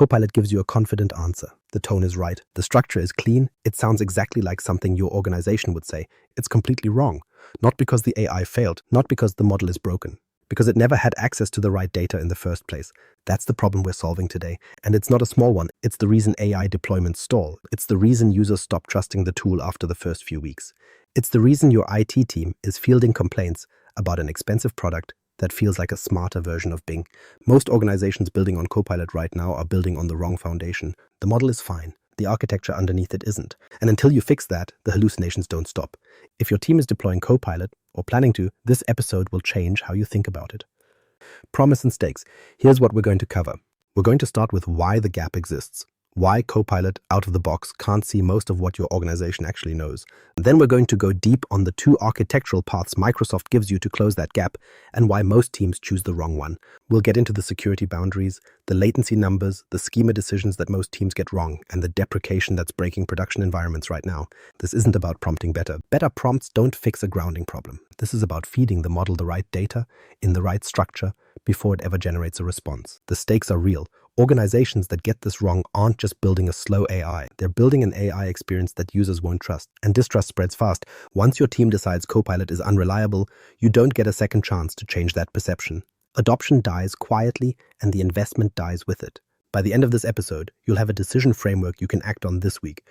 Copilot gives you a confident answer. The tone is right. The structure is clean. It sounds exactly like something your organization would say. It's completely wrong. Not because the AI failed, not because the model is broken, because it never had access to the right data in the first place. That's the problem we're solving today. And it's not a small one. It's the reason AI deployments stall. It's the reason users stop trusting the tool after the first few weeks. It's the reason your IT team is fielding complaints about an expensive product that feels like a smarter version of Bing. Most organizations building on Copilot right now are building on the wrong foundation. The model is fine. The architecture underneath it isn't. And until you fix that, the hallucinations don't stop. If your team is deploying Copilot, or planning to, this episode will change how you think about it. Promise and stakes. Here's what we're going to cover. We're going to start with why the gap exists. Why Copilot, out of the box, can't see most of what your organization actually knows. Then we're going to go deep on the 2 architectural paths Microsoft gives you to close that gap, and why most teams choose the wrong one. We'll get into the security boundaries, the latency numbers, the schema decisions that most teams get wrong, and the deprecation that's breaking production environments right now. This isn't about prompting better. Better prompts don't fix a grounding problem. This is about feeding the model the right data, in the right structure, before it ever generates a response. The stakes are real. Organizations that get this wrong aren't just building a slow AI. They're building an AI experience that users won't trust. And distrust spreads fast. Once your team decides Copilot is unreliable, you don't get a second chance to change that perception. Adoption dies quietly, and the investment dies with it. By the end of this episode, you'll have a decision framework you can act on this week.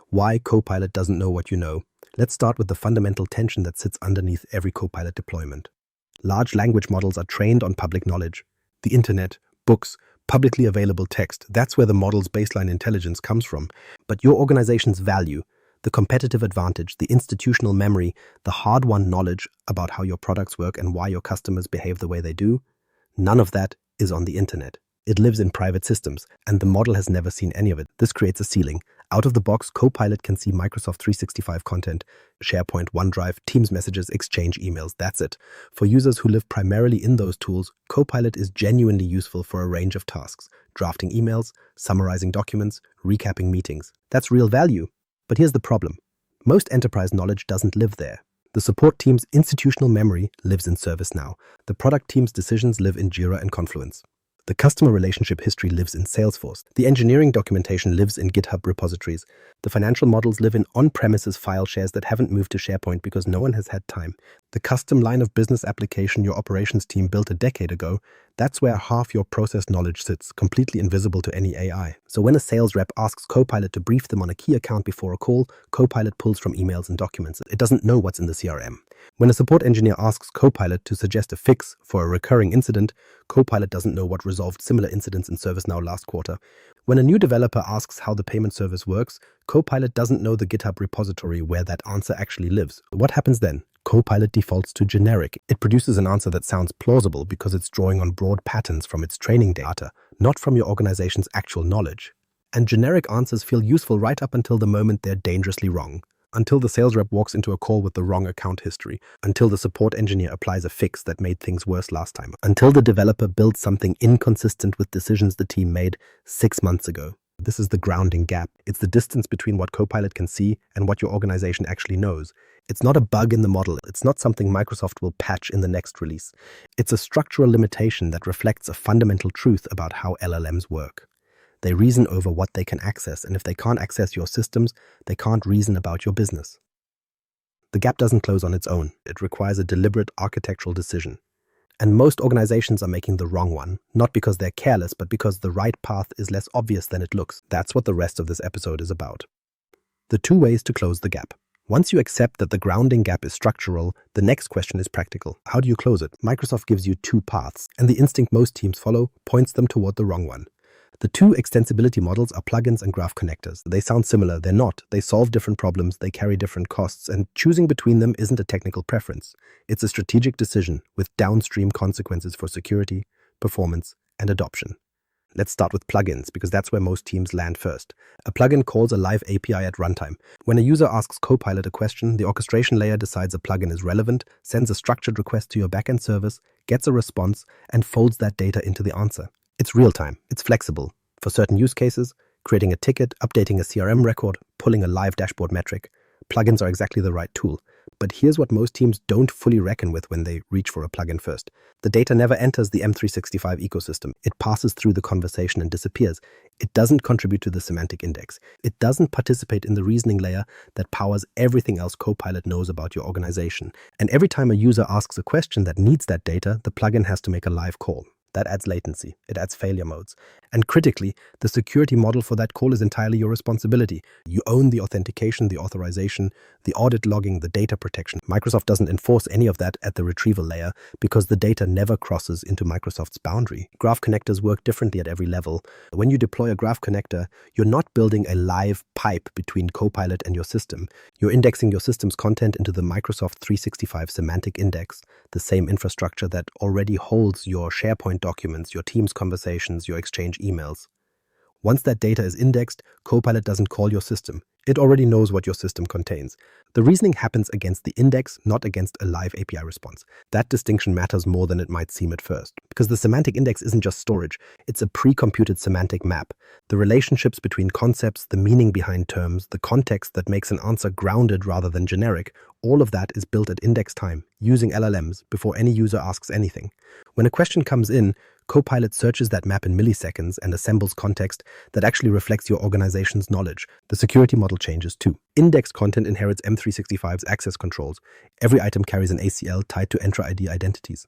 Why Copilot doesn't know what you know. Let's start with the fundamental tension that sits underneath every Copilot deployment. Large language models are trained on public knowledge. The internet, books, publicly available text, that's where the model's baseline intelligence comes from. But your organization's value, the competitive advantage, the institutional memory, the hard-won knowledge about how your products work and why your customers behave the way they do, none of that is on the internet. It lives in private systems, and the model has never seen any of it. This creates a ceiling. Out of the box, Copilot can see Microsoft 365 content, SharePoint, OneDrive, Teams messages, Exchange emails, that's it. For users who live primarily in those tools, Copilot is genuinely useful for a range of tasks. Drafting emails, summarizing documents, recapping meetings. That's real value. But here's the problem. Most enterprise knowledge doesn't live there. The support team's institutional memory lives in ServiceNow. The product team's decisions live in Jira and Confluence. The customer relationship history lives in Salesforce. The engineering documentation lives in GitHub repositories. The financial models live in on-premises file shares that haven't moved to SharePoint because no one has had time. The custom line of business application your operations team built a decade ago, that's where half your process knowledge sits, completely invisible to any AI. So when a sales rep asks Copilot to brief them on a key account before a call, Copilot pulls from emails and documents. It doesn't know what's in the CRM. When a support engineer asks Copilot to suggest a fix for a recurring incident, Copilot doesn't know what resolved similar incidents in ServiceNow last quarter. When a new developer asks how the payment service works, Copilot doesn't know the GitHub repository where that answer actually lives. What happens then? Copilot defaults to generic. It produces an answer that sounds plausible because it's drawing on broad patterns from its training data, not from your organization's actual knowledge. And generic answers feel useful right up until the moment they're dangerously wrong. Until the sales rep walks into a call with the wrong account history, until the support engineer applies a fix that made things worse last time, until the developer builds something inconsistent with decisions the team made 6 months ago. This is the grounding gap. It's the distance between what Copilot can see and what your organization actually knows. It's not a bug in the model. It's not something Microsoft will patch in the next release. It's a structural limitation that reflects a fundamental truth about how LLMs work. They reason over what they can access, and if they can't access your systems, they can't reason about your business. The gap doesn't close on its own. It requires a deliberate architectural decision. And most organizations are making the wrong one, not because they're careless, but because the right path is less obvious than it looks. That's what the rest of this episode is about. The 2 ways to close the gap. Once you accept that the grounding gap is structural, the next question is practical. How do you close it? Microsoft gives you 2 paths, and the instinct most teams follow points them toward the wrong one. The 2 extensibility models are plugins and graph connectors. They sound similar, they're not. They solve different problems, they carry different costs, and choosing between them isn't a technical preference. It's a strategic decision with downstream consequences for security, performance, and adoption. Let's start with plugins, because that's where most teams land first. A plugin calls a live API at runtime. When a user asks Copilot a question, the orchestration layer decides a plugin is relevant, sends a structured request to your backend service, gets a response, and folds that data into the answer. It's real-time, it's flexible. For certain use cases, creating a ticket, updating a CRM record, pulling a live dashboard metric, plugins are exactly the right tool. But here's what most teams don't fully reckon with when they reach for a plugin first. The data never enters the M365 ecosystem. It passes through the conversation and disappears. It doesn't contribute to the semantic index. It doesn't participate in the reasoning layer that powers everything else Copilot knows about your organization. And every time a user asks a question that needs that data, the plugin has to make a live call. That adds latency. It adds failure modes. And critically, the security model for that call is entirely your responsibility. You own the authentication, the authorization, the audit logging, the data protection. Microsoft doesn't enforce any of that at the retrieval layer because the data never crosses into Microsoft's boundary. Graph connectors work differently at every level. When you deploy a graph connector, you're not building a live pipe between Copilot and your system. You're indexing your system's content into the Microsoft 365 Semantic Index, the same infrastructure that already holds your SharePoint documents, your Teams conversations, your Exchange emails. Once that data is indexed, Copilot doesn't call your system. It already knows what your system contains. The reasoning happens against the index, not against a live API response. That distinction matters more than it might seem at first, because the semantic index isn't just storage, it's a pre-computed semantic map. The relationships between concepts, the meaning behind terms, the context that makes an answer grounded rather than generic, all of that is built at index time, using LLMs, before any user asks anything. When a question comes in, Copilot searches that map in milliseconds and assembles context that actually reflects your organization's knowledge. The security model changes too. Indexed content inherits M365's access controls. Every item carries an ACL tied to Entra ID identities.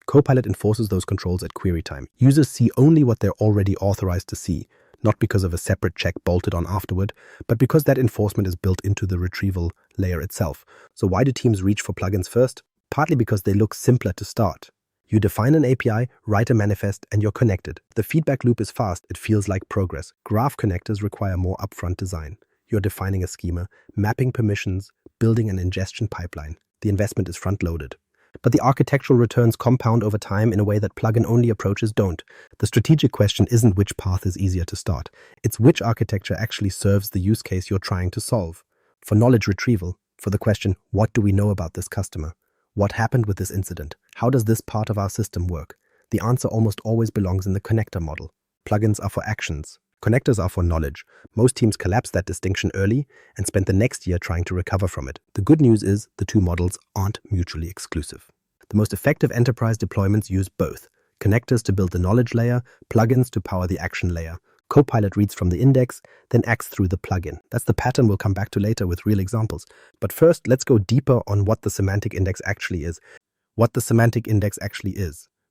Copilot enforces those controls at query time. Users see only what they're already authorized to see, not because of a separate check bolted on afterward, but because that enforcement is built into the retrieval layer itself. So why do teams reach for plugins first? Partly because they look simpler to start. You define an API, write a manifest, and you're connected. The feedback loop is fast, it feels like progress. Graph connectors require more upfront design. You're defining a schema, mapping permissions, building an ingestion pipeline. The investment is front-loaded. But the architectural returns compound over time in a way that plugin-only approaches don't. The strategic question isn't which path is easier to start. It's which architecture actually serves the use case you're trying to solve. For knowledge retrieval, for the question, what do we know about this customer? What happened with this incident? How does this part of our system work? The answer almost always belongs in the connector model. Plugins are for actions. Connectors are for knowledge. Most teams collapse that distinction early and spend the next year trying to recover from it. The good news is the two models aren't mutually exclusive. The most effective enterprise deployments use both. Connectors to build the knowledge layer, plugins to power the action layer. Copilot reads from the index, then acts through the plugin. That's the pattern we'll come back to later with real examples. But first, let's go deeper on what the semantic index actually is.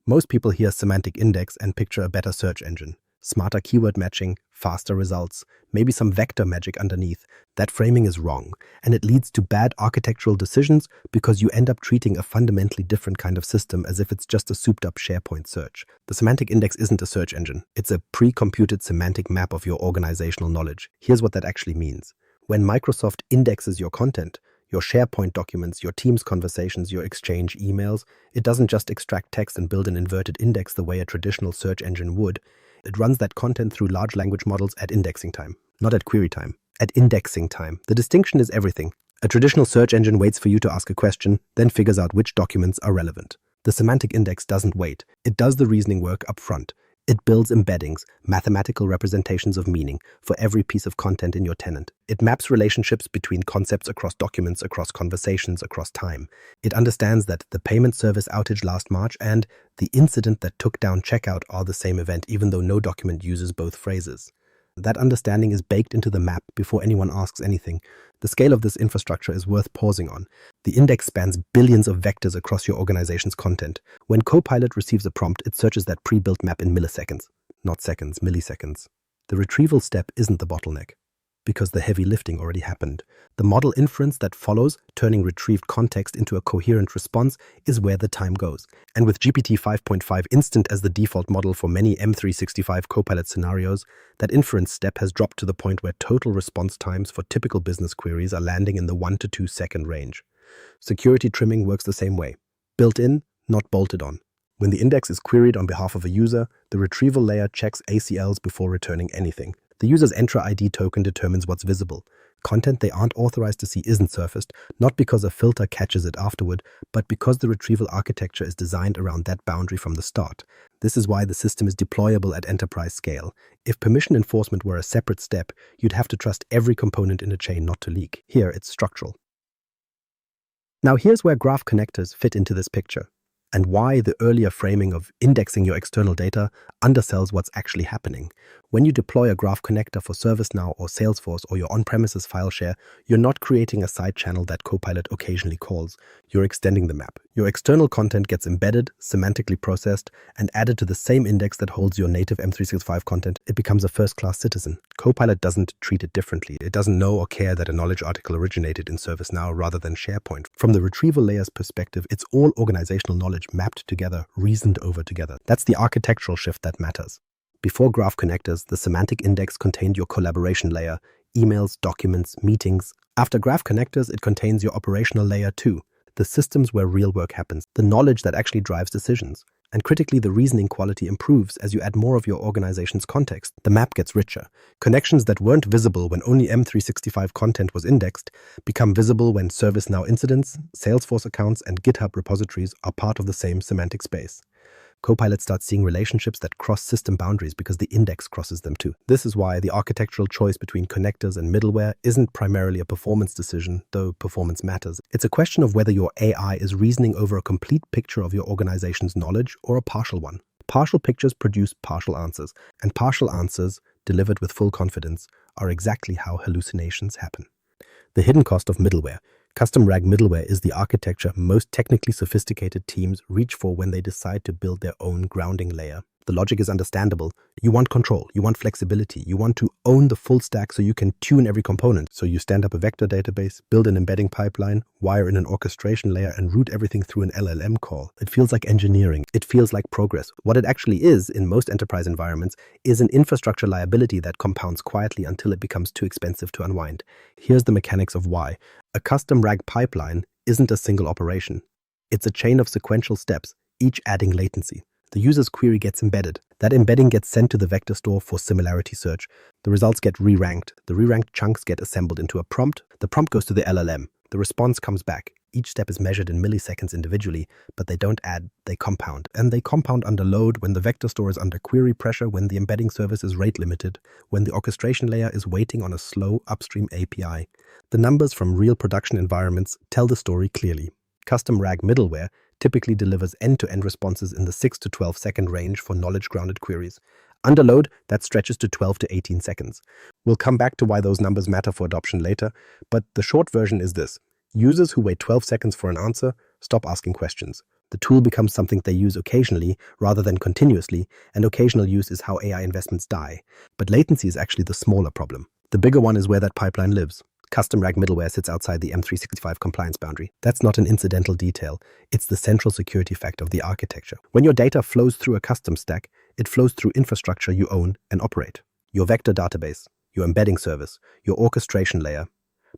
Most people hear semantic index and picture a better search engine. Smarter keyword matching, faster results, maybe some vector magic underneath. That framing is wrong, and it leads to bad architectural decisions because you end up treating a fundamentally different kind of system as if it's just a souped-up SharePoint search. The semantic index isn't a search engine. It's a pre-computed semantic map of your organizational knowledge. Here's what that actually means. When Microsoft indexes your content, your SharePoint documents, your Teams conversations, your Exchange emails, it doesn't just extract text and build an inverted index the way a traditional search engine would. It runs that content through large language models at indexing time, not at query time, at indexing time. The distinction is everything. A traditional search engine waits for you to ask a question, then figures out which documents are relevant. The semantic index doesn't wait. It does the reasoning work up front. It builds embeddings, mathematical representations of meaning, for every piece of content in your tenant. It maps relationships between concepts across documents, across conversations, across time. It understands that the payment service outage last March and the incident that took down checkout are the same event, even though no document uses both phrases. That understanding is baked into the map before anyone asks anything. The scale of this infrastructure is worth pausing on. The index spans billions of vectors across your organization's content. When Copilot receives a prompt, it searches that pre-built map in milliseconds. Not seconds, milliseconds. The retrieval step isn't the bottleneck, because the heavy lifting already happened. The model inference that follows, turning retrieved context into a coherent response, is where the time goes. And with GPT 5.5 instant as the default model for many M365 Copilot scenarios, that inference step has dropped to the point where total response times for typical business queries are landing in the 1 to 2 second range. Security trimming works the same way. Built in, not bolted on. When the index is queried on behalf of a user, the retrieval layer checks ACLs before returning anything. The user's Entra ID token determines what's visible. Content they aren't authorized to see isn't surfaced, not because a filter catches it afterward, but because the retrieval architecture is designed around that boundary from the start. This is why the system is deployable at enterprise scale. If permission enforcement were a separate step, you'd have to trust every component in a chain not to leak. Here, it's structural. Now here's where graph connectors fit into this picture, and why the earlier framing of indexing your external data undersells what's actually happening. When you deploy a graph connector for ServiceNow or Salesforce or your on-premises file share, you're not creating a side channel that Copilot occasionally calls. You're extending the map. Your external content gets embedded, semantically processed, and added to the same index that holds your native M365 content. It becomes a first-class citizen. Copilot doesn't treat it differently. It doesn't know or care that a knowledge article originated in ServiceNow rather than SharePoint. From the retrieval layer's perspective, it's all organizational knowledge mapped together, reasoned over together. That's the architectural shift that matters. Before graph connectors, the semantic index contained your collaboration layer, emails, documents, meetings. After graph connectors, it contains your operational layer too, the systems where real work happens, the knowledge that actually drives decisions. And critically, the reasoning quality improves as you add more of your organization's context. The map gets richer. Connections that weren't visible when only M365 content was indexed become visible when ServiceNow incidents, Salesforce accounts, and GitHub repositories are part of the same semantic space. Copilot starts seeing relationships that cross system boundaries because the index crosses them too. This is why the architectural choice between connectors and middleware isn't primarily a performance decision, though performance matters. It's a question of whether your AI is reasoning over a complete picture of your organization's knowledge or a partial one. Partial pictures produce partial answers, and partial answers, delivered with full confidence, are exactly how hallucinations happen. The hidden cost of middleware. Custom RAG middleware is the architecture most technically sophisticated teams reach for when they decide to build their own grounding layer. The logic is understandable. You want control, you want flexibility, you want to own the full stack so you can tune every component. So you stand up a vector database, build an embedding pipeline, wire in an orchestration layer, and route everything through an LLM call. It feels like engineering. It feels like progress. What it actually is, in most enterprise environments, is an infrastructure liability that compounds quietly until it becomes too expensive to unwind. Here's the mechanics of why. A custom RAG pipeline isn't a single operation. It's a chain of sequential steps, each adding latency. The user's query gets embedded. That embedding gets sent to the vector store for similarity search. The results get re-ranked. The re-ranked chunks get assembled into a prompt. The prompt goes to the LLM. The response comes back. Each step is measured in milliseconds individually, but they don't add, they compound. And they compound under load when the vector store is under query pressure, when the embedding service is rate limited, when the orchestration layer is waiting on a slow upstream API. The numbers from real production environments tell the story clearly. Custom RAG middleware typically delivers end-to-end responses in the 6 to 12 second range for knowledge-grounded queries. Under load, that stretches to 12 to 18 seconds. We'll come back to why those numbers matter for adoption later, but the short version is this. Users who wait 12 seconds for an answer stop asking questions. The tool becomes something they use occasionally rather than continuously, and occasional use is how AI investments die. But latency is actually the smaller problem. The bigger one is where that pipeline lives. Custom RAG middleware sits outside the M365 compliance boundary. That's not an incidental detail. It's the central security factor of the architecture. When your data flows through a custom stack, it flows through infrastructure you own and operate. Your vector database, your embedding service, your orchestration layer.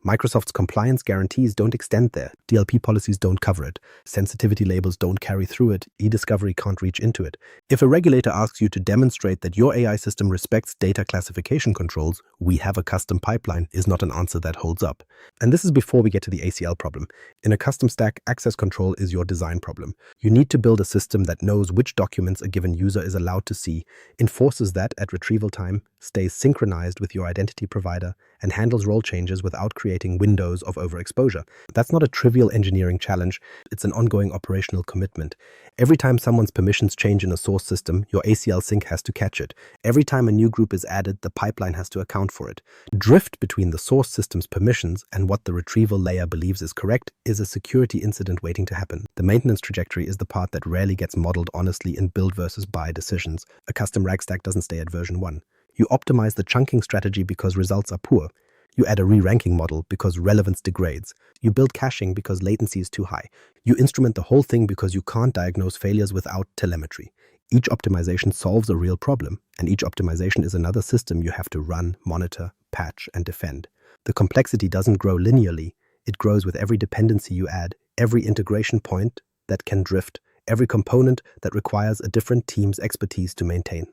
Microsoft's compliance guarantees don't extend there. DLP policies don't cover it. Sensitivity labels don't carry through it. E-discovery can't reach into it. If a regulator asks you to demonstrate that your AI system respects data classification controls, we have a custom pipeline is not an answer that holds up. And this is before we get to the ACL problem. In a custom stack, access control is your design problem. You need to build a system that knows which documents a given user is allowed to see, enforces that at retrieval time, stays synchronized with your identity provider, and handles role changes without creating windows of overexposure. That's not a trivial engineering challenge, it's an ongoing operational commitment. Every time someone's permissions change in a source system, your ACL sync has to catch it. Every time a new group is added, the pipeline has to account for it. Drift between the source system's permissions and what the retrieval layer believes is correct is a security incident waiting to happen. The maintenance trajectory is the part that rarely gets modeled honestly in build versus buy decisions. A custom RAG stack doesn't stay at version 1. You optimize the chunking strategy because results are poor. You add a re-ranking model because relevance degrades. You build caching because latency is too high. You instrument the whole thing because you can't diagnose failures without telemetry. Each optimization solves a real problem, and each optimization is another system you have to run, monitor, patch, and defend. The complexity doesn't grow linearly. It grows with every dependency you add, every integration point that can drift, every component that requires a different team's expertise to maintain.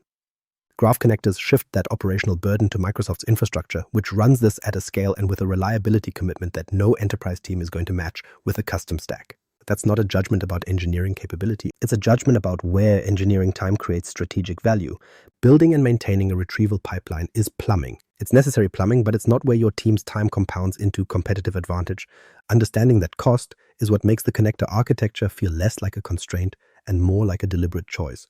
Graph connectors shift that operational burden to Microsoft's infrastructure, which runs this at a scale and with a reliability commitment that no enterprise team is going to match with a custom stack. That's not a judgment about engineering capability. It's a judgment about where engineering time creates strategic value. Building and maintaining a retrieval pipeline is plumbing. It's necessary plumbing, but it's not where your team's time compounds into competitive advantage. Understanding that cost is what makes the connector architecture feel less like a constraint and more like a deliberate choice.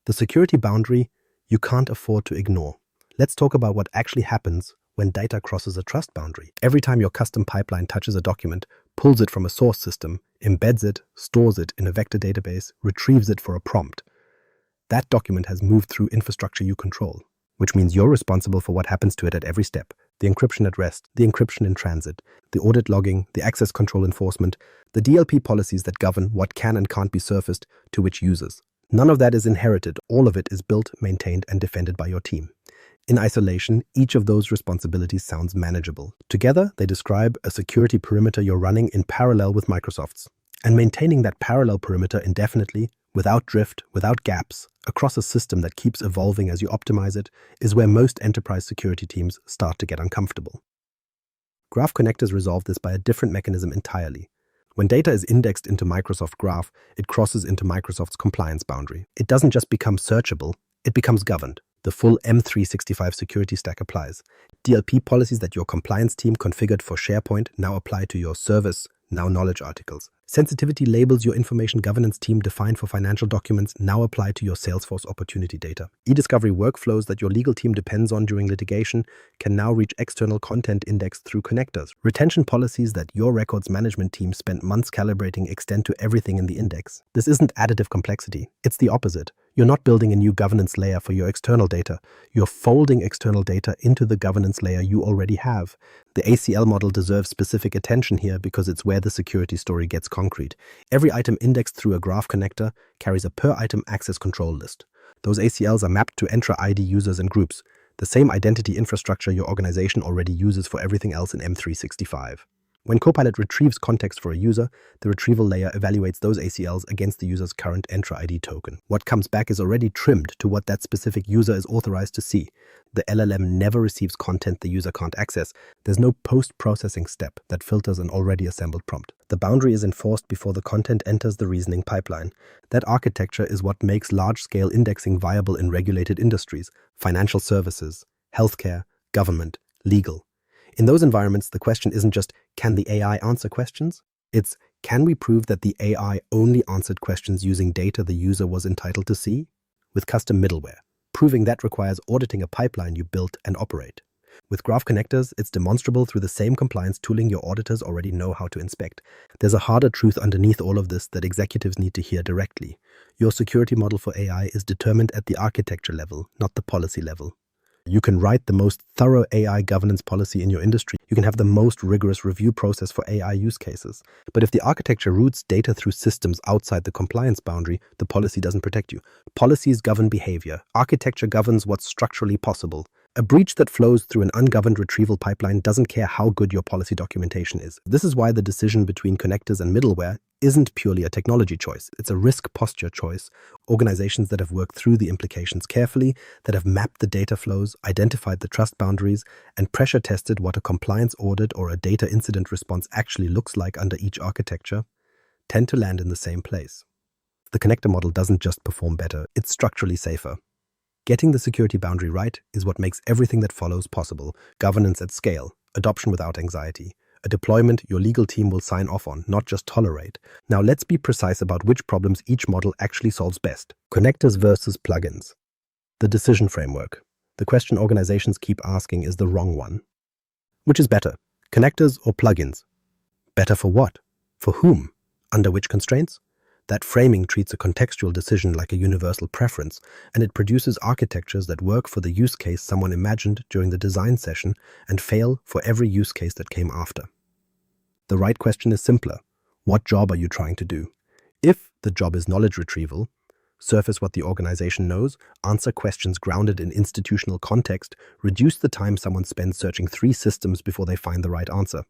The security boundary you can't afford to ignore. Let's talk about what actually happens when data crosses a trust boundary. Every time your custom pipeline touches a document, pulls it from a source system, embeds it, stores it in a vector database, retrieves it for a prompt, that document has moved through infrastructure you control, which means you're responsible for what happens to it at every step. The encryption at rest, the encryption in transit, the audit logging, the access control enforcement, the DLP policies that govern what can and can't be surfaced to which users. None of that is inherited. All of it is built, maintained, and defended by your team. In isolation, each of those responsibilities sounds manageable. Together, they describe a security perimeter you're running in parallel with Microsoft's. And maintaining that parallel perimeter indefinitely, without drift, without gaps, across a system that keeps evolving as you optimize it, is where most enterprise security teams start to get uncomfortable. Graph connectors resolve this by a different mechanism entirely. When data is indexed into Microsoft Graph, it crosses into Microsoft's compliance boundary. It doesn't just become searchable, it becomes governed. The full M365 security stack applies. DLP policies that your compliance team configured for SharePoint now apply to your service, now knowledge articles. Sensitivity labels your information governance team defined for financial documents now apply to your Salesforce opportunity data. E-discovery workflows that your legal team depends on during litigation can now reach external content index through connectors. Retention policies that your records management team spent months calibrating extend to everything in the index. This isn't additive complexity. It's the opposite. You're not building a new governance layer for your external data. You're folding external data into the governance layer you already have. The ACL model deserves specific attention here because it's where the security story gets concrete. Every item indexed through a graph connector carries a per-item access control list. Those ACLs are mapped to Entra ID users and groups, the same identity infrastructure your organization already uses for everything else in M365. When Copilot retrieves context for a user, the retrieval layer evaluates those ACLs against the user's current Entra ID token. What comes back is already trimmed to what that specific user is authorized to see. The LLM never receives content the user can't access. There's no post-processing step that filters an already assembled prompt. The boundary is enforced before the content enters the reasoning pipeline. That architecture is what makes large-scale indexing viable in regulated industries, financial services, healthcare, government, legal. In those environments, the question isn't just, can the AI answer questions? It's, can we prove that the AI only answered questions using data the user was entitled to see? With custom middleware. Proving that requires auditing a pipeline you built and operate. With graph connectors, it's demonstrable through the same compliance tooling your auditors already know how to inspect. There's a harder truth underneath all of this that executives need to hear directly. Your security model for AI is determined at the architecture level, not the policy level. You can write the most thorough AI governance policy in your industry. You can have the most rigorous review process for AI use cases. But if the architecture routes data through systems outside the compliance boundary, the policy doesn't protect you. Policies govern behavior. Architecture governs what's structurally possible. A breach that flows through an ungoverned retrieval pipeline doesn't care how good your policy documentation is. This is why the decision between connectors and middleware isn't purely a technology choice. It's a risk posture choice. Organizations that have worked through the implications carefully, that have mapped the data flows, identified the trust boundaries, and pressure tested what a compliance audit or a data incident response actually looks like under each architecture, tend to land in the same place. The connector model doesn't just perform better, it's structurally safer. Getting the security boundary right is what makes everything that follows possible. Governance at scale, adoption without anxiety, a deployment your legal team will sign off on, not just tolerate. Now let's be precise about which problems each model actually solves best. Connectors versus plugins. The decision framework. The question organizations keep asking is the wrong one. Which is better, connectors or plugins? Better for what? For whom? Under which constraints? That framing treats a contextual decision like a universal preference, and it produces architectures that work for the use case someone imagined during the design session and fail for every use case that came after. The right question is simpler. What job are you trying to do? If the job is knowledge retrieval, surface what the organization knows, answer questions grounded in institutional context, reduce the time someone spends searching 3 systems before they find the right answer.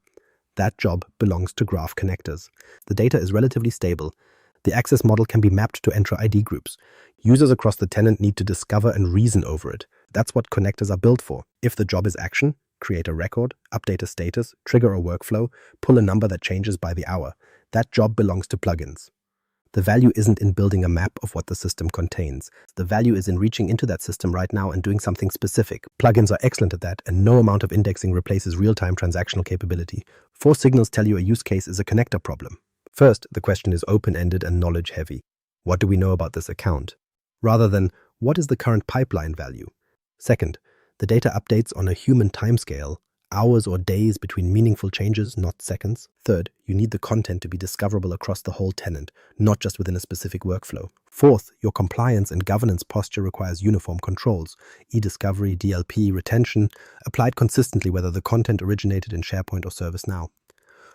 That job belongs to graph connectors. The data is relatively stable. The access model can be mapped to Entra ID groups. Users across the tenant need to discover and reason over it. That's what connectors are built for. If the job is action, create a record, update a status, trigger a workflow, pull a number that changes by the hour. That job belongs to plugins. The value isn't in building a map of what the system contains. The value is in reaching into that system right now and doing something specific. Plugins are excellent at that, and no amount of indexing replaces real-time transactional capability. 4 signals tell you a use case is a connector problem. First, the question is open-ended and knowledge-heavy. What do we know about this account? Rather than, what is the current pipeline value? Second, the data updates on a human timescale, hours or days between meaningful changes, not seconds. Third, you need the content to be discoverable across the whole tenant, not just within a specific workflow. Fourth, your compliance and governance posture requires uniform controls, e-discovery, DLP, retention, applied consistently whether the content originated in SharePoint or ServiceNow.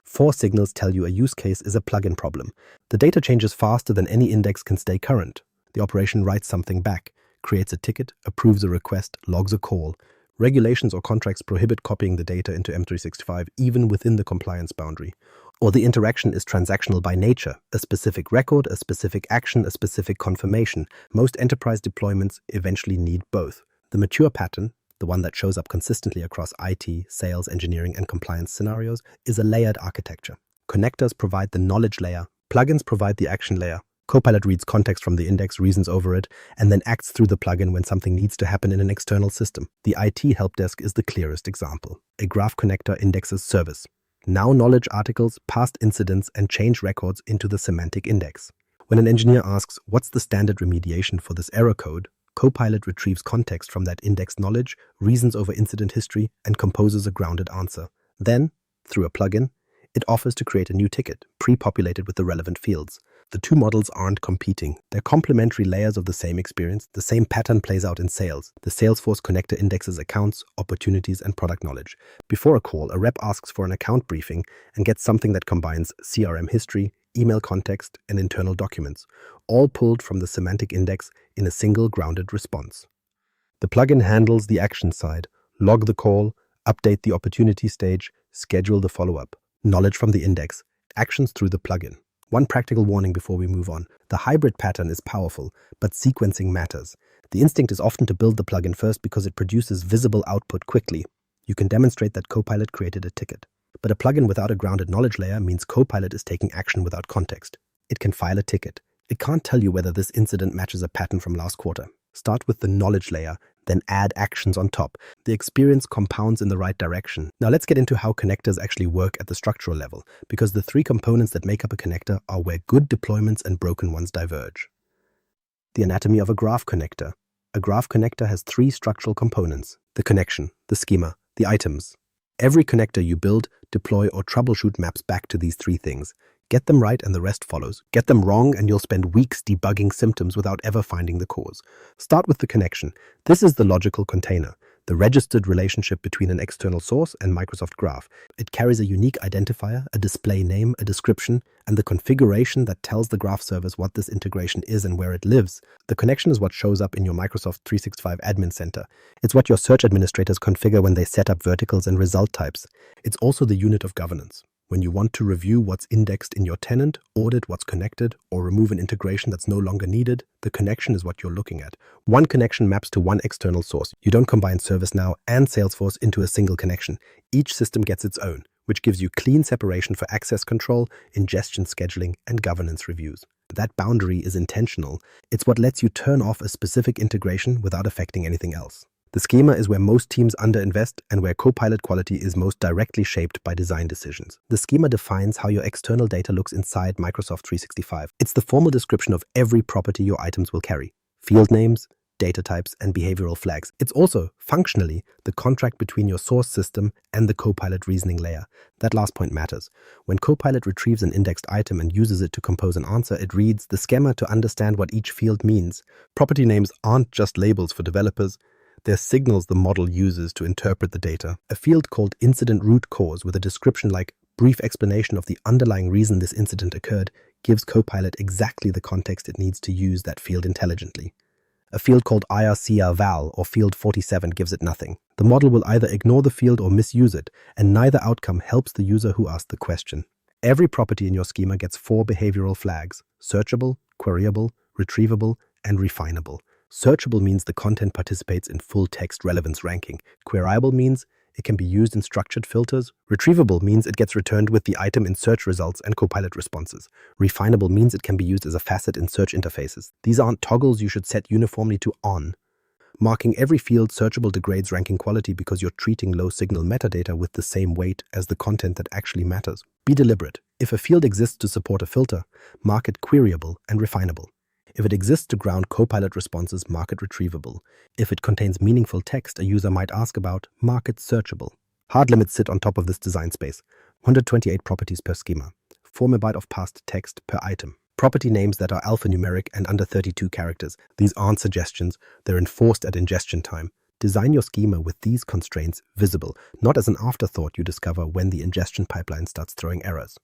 4 signals tell you a use case is a plugin problem. The data changes faster than any index can stay current. The operation writes something back, creates a ticket, approves a request, logs a call. Regulations or contracts prohibit copying the data into M365 even within the compliance boundary. Or the interaction is transactional by nature, a specific record, a specific action, a specific confirmation. Most enterprise deployments eventually need both. The mature pattern, the one that shows up consistently across IT, sales, engineering, and compliance scenarios, is a layered architecture. Connectors provide the knowledge layer, plugins provide the action layer. Copilot reads context from the index, reasons over it, and then acts through the plugin when something needs to happen in an external system. The IT help desk is the clearest example. A graph connector indexes service. Now knowledge articles, past incidents, and change records into the semantic index. When an engineer asks, what's the standard remediation for this error code, Copilot retrieves context from that indexed knowledge, reasons over incident history, and composes a grounded answer. Then, through a plugin, it offers to create a new ticket, pre-populated with the relevant fields. The 2 models aren't competing. They're complementary layers of the same experience. The same pattern plays out in sales. The Salesforce connector indexes accounts, opportunities, and product knowledge. Before a call, a rep asks for an account briefing and gets something that combines CRM history, email context, and internal documents, all pulled from the semantic index in a single grounded response. The plugin handles the action side, log the call, update the opportunity stage, schedule the follow-up. Knowledge from the index, actions through the plugin. One practical warning before we move on. The hybrid pattern is powerful, but sequencing matters. The instinct is often to build the plugin first because it produces visible output quickly. You can demonstrate that Copilot created a ticket. But a plugin without a grounded knowledge layer means Copilot is taking action without context. It can file a ticket. It can't tell you whether this incident matches a pattern from last quarter. Start with the knowledge layer, then add actions on top. The experience compounds in the right direction. Now let's get into how connectors actually work at the structural level, because the 3 components that make up a connector are where good deployments and broken ones diverge. The anatomy of a graph connector. A graph connector has 3 structural components: the connection, the schema, the items. Every connector you build, deploy, or troubleshoot maps back to these 3 things. Get them right and the rest follows. Get them wrong and you'll spend weeks debugging symptoms without ever finding the cause. Start with the connection. This is the logical container, the registered relationship between an external source and Microsoft Graph. It carries a unique identifier, a display name, a description, and the configuration that tells the graph service what this integration is and where it lives. The connection is what shows up in your Microsoft 365 Admin Center. It's what your search administrators configure when they set up verticals and result types. It's also the unit of governance. When you want to review what's indexed in your tenant, audit what's connected, or remove an integration that's no longer needed, the connection is what you're looking at. One connection maps to one external source. You don't combine ServiceNow and Salesforce into a single connection. Each system gets its own, which gives you clean separation for access control, ingestion scheduling, and governance reviews. That boundary is intentional. It's what lets you turn off a specific integration without affecting anything else. The schema is where most teams underinvest and where Copilot quality is most directly shaped by design decisions. The schema defines how your external data looks inside Microsoft 365. It's the formal description of every property your items will carry: field names, data types, and behavioral flags. It's also, functionally, the contract between your source system and the Copilot reasoning layer. That last point matters. When Copilot retrieves an indexed item and uses it to compose an answer, it reads the schema to understand what each field means. Property names aren't just labels for developers. They're signals the model uses to interpret the data. A field called incident root cause with a description like brief explanation of the underlying reason this incident occurred gives Copilot exactly the context it needs to use that field intelligently. A field called IRCR val or field 47 gives it nothing. The model will either ignore the field or misuse it, and neither outcome helps the user who asked the question. Every property in your schema gets 4 behavioral flags: searchable, queryable, retrievable, and refinable. Searchable means the content participates in full text relevance ranking. Queryable means It can be used in structured filters. Retrievable means it gets returned with the item in search results and Copilot responses. Refinable means it can be used as a facet in search interfaces. These aren't toggles you should set uniformly to on. Marking every field searchable degrades ranking quality because you're treating low-signal metadata with the same weight as the content that actually matters. Be deliberate. If a field exists to support a filter, mark it queryable and refinable. If it exists to ground Copilot responses, mark it retrievable. If it contains meaningful text a user might ask about, mark it searchable. Hard limits sit on top of this design space. 128 properties per schema. 4 MB of parsed text per item. Property names that are alphanumeric and under 32 characters. These aren't suggestions, they're enforced at ingestion time. Design your schema with these constraints visible, not as an afterthought you discover when the ingestion pipeline starts throwing errors.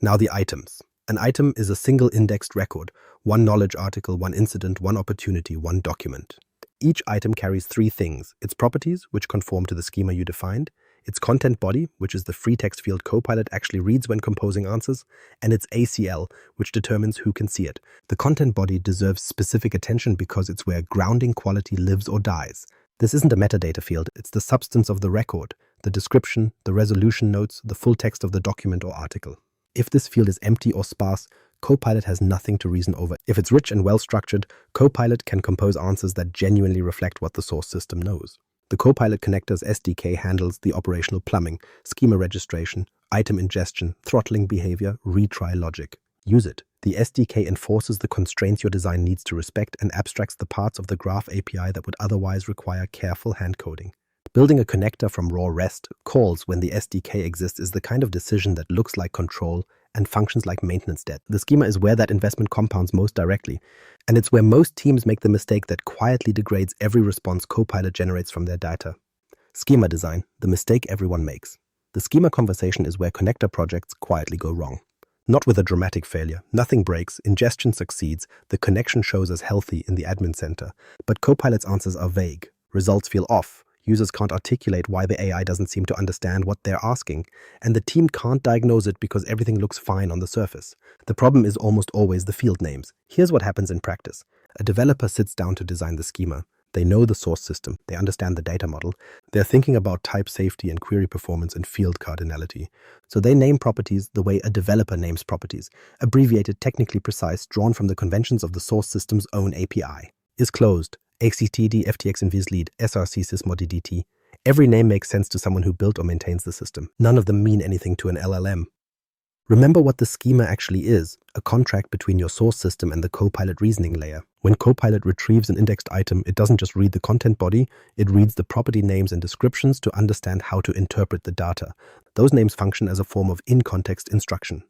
Now the items. An item is a single indexed record, one knowledge article, one incident, one opportunity, one document. Each item carries 3 things: its properties, which conform to the schema you defined, its content body, which is the free text field Copilot actually reads when composing answers, and its ACL, which determines who can see it. The content body deserves specific attention because it's where grounding quality lives or dies. This isn't a metadata field, it's the substance of the record, the description, the resolution notes, the full text of the document or article. If this field is empty or sparse, Copilot has nothing to reason over. If it's rich and well-structured, Copilot can compose answers that genuinely reflect what the source system knows. The Copilot Connector's SDK handles the operational plumbing, schema registration, item ingestion, throttling behavior, retry logic. Use it. The SDK enforces the constraints your design needs to respect and abstracts the parts of the graph API that would otherwise require careful hand-coding. Building a connector from raw REST calls when the SDK exists is the kind of decision that looks like control and functions like maintenance debt. The schema is where that investment compounds most directly, and it's where most teams make the mistake that quietly degrades every response Copilot generates from their data. Schema design, the mistake everyone makes. The schema conversation is where connector projects quietly go wrong. Not with a dramatic failure. Nothing breaks, ingestion succeeds, the connection shows as healthy in the admin center, but Copilot's answers are vague. Results feel off. Users can't articulate why the AI doesn't seem to understand what they're asking, and the team can't diagnose it because everything looks fine on the surface. The problem is almost always the field names. Here's what happens in practice. A developer sits down to design the schema. They know the source system, they understand the data model, they're thinking about type safety and query performance and field cardinality. So they name properties the way a developer names properties, abbreviated, technically precise, drawn from the conventions of the source system's own API. Is closed. XCTD, FTX Invis lead, SRC sysmod DT. Every name makes sense to someone who built or maintains the system. None of them mean anything to an LLM. Remember what the schema actually is, a contract between your source system and the Copilot reasoning layer. When Copilot retrieves an indexed item, it doesn't just read the content body, it reads the property names and descriptions to understand how to interpret the data. Those names function as a form of in-context instruction.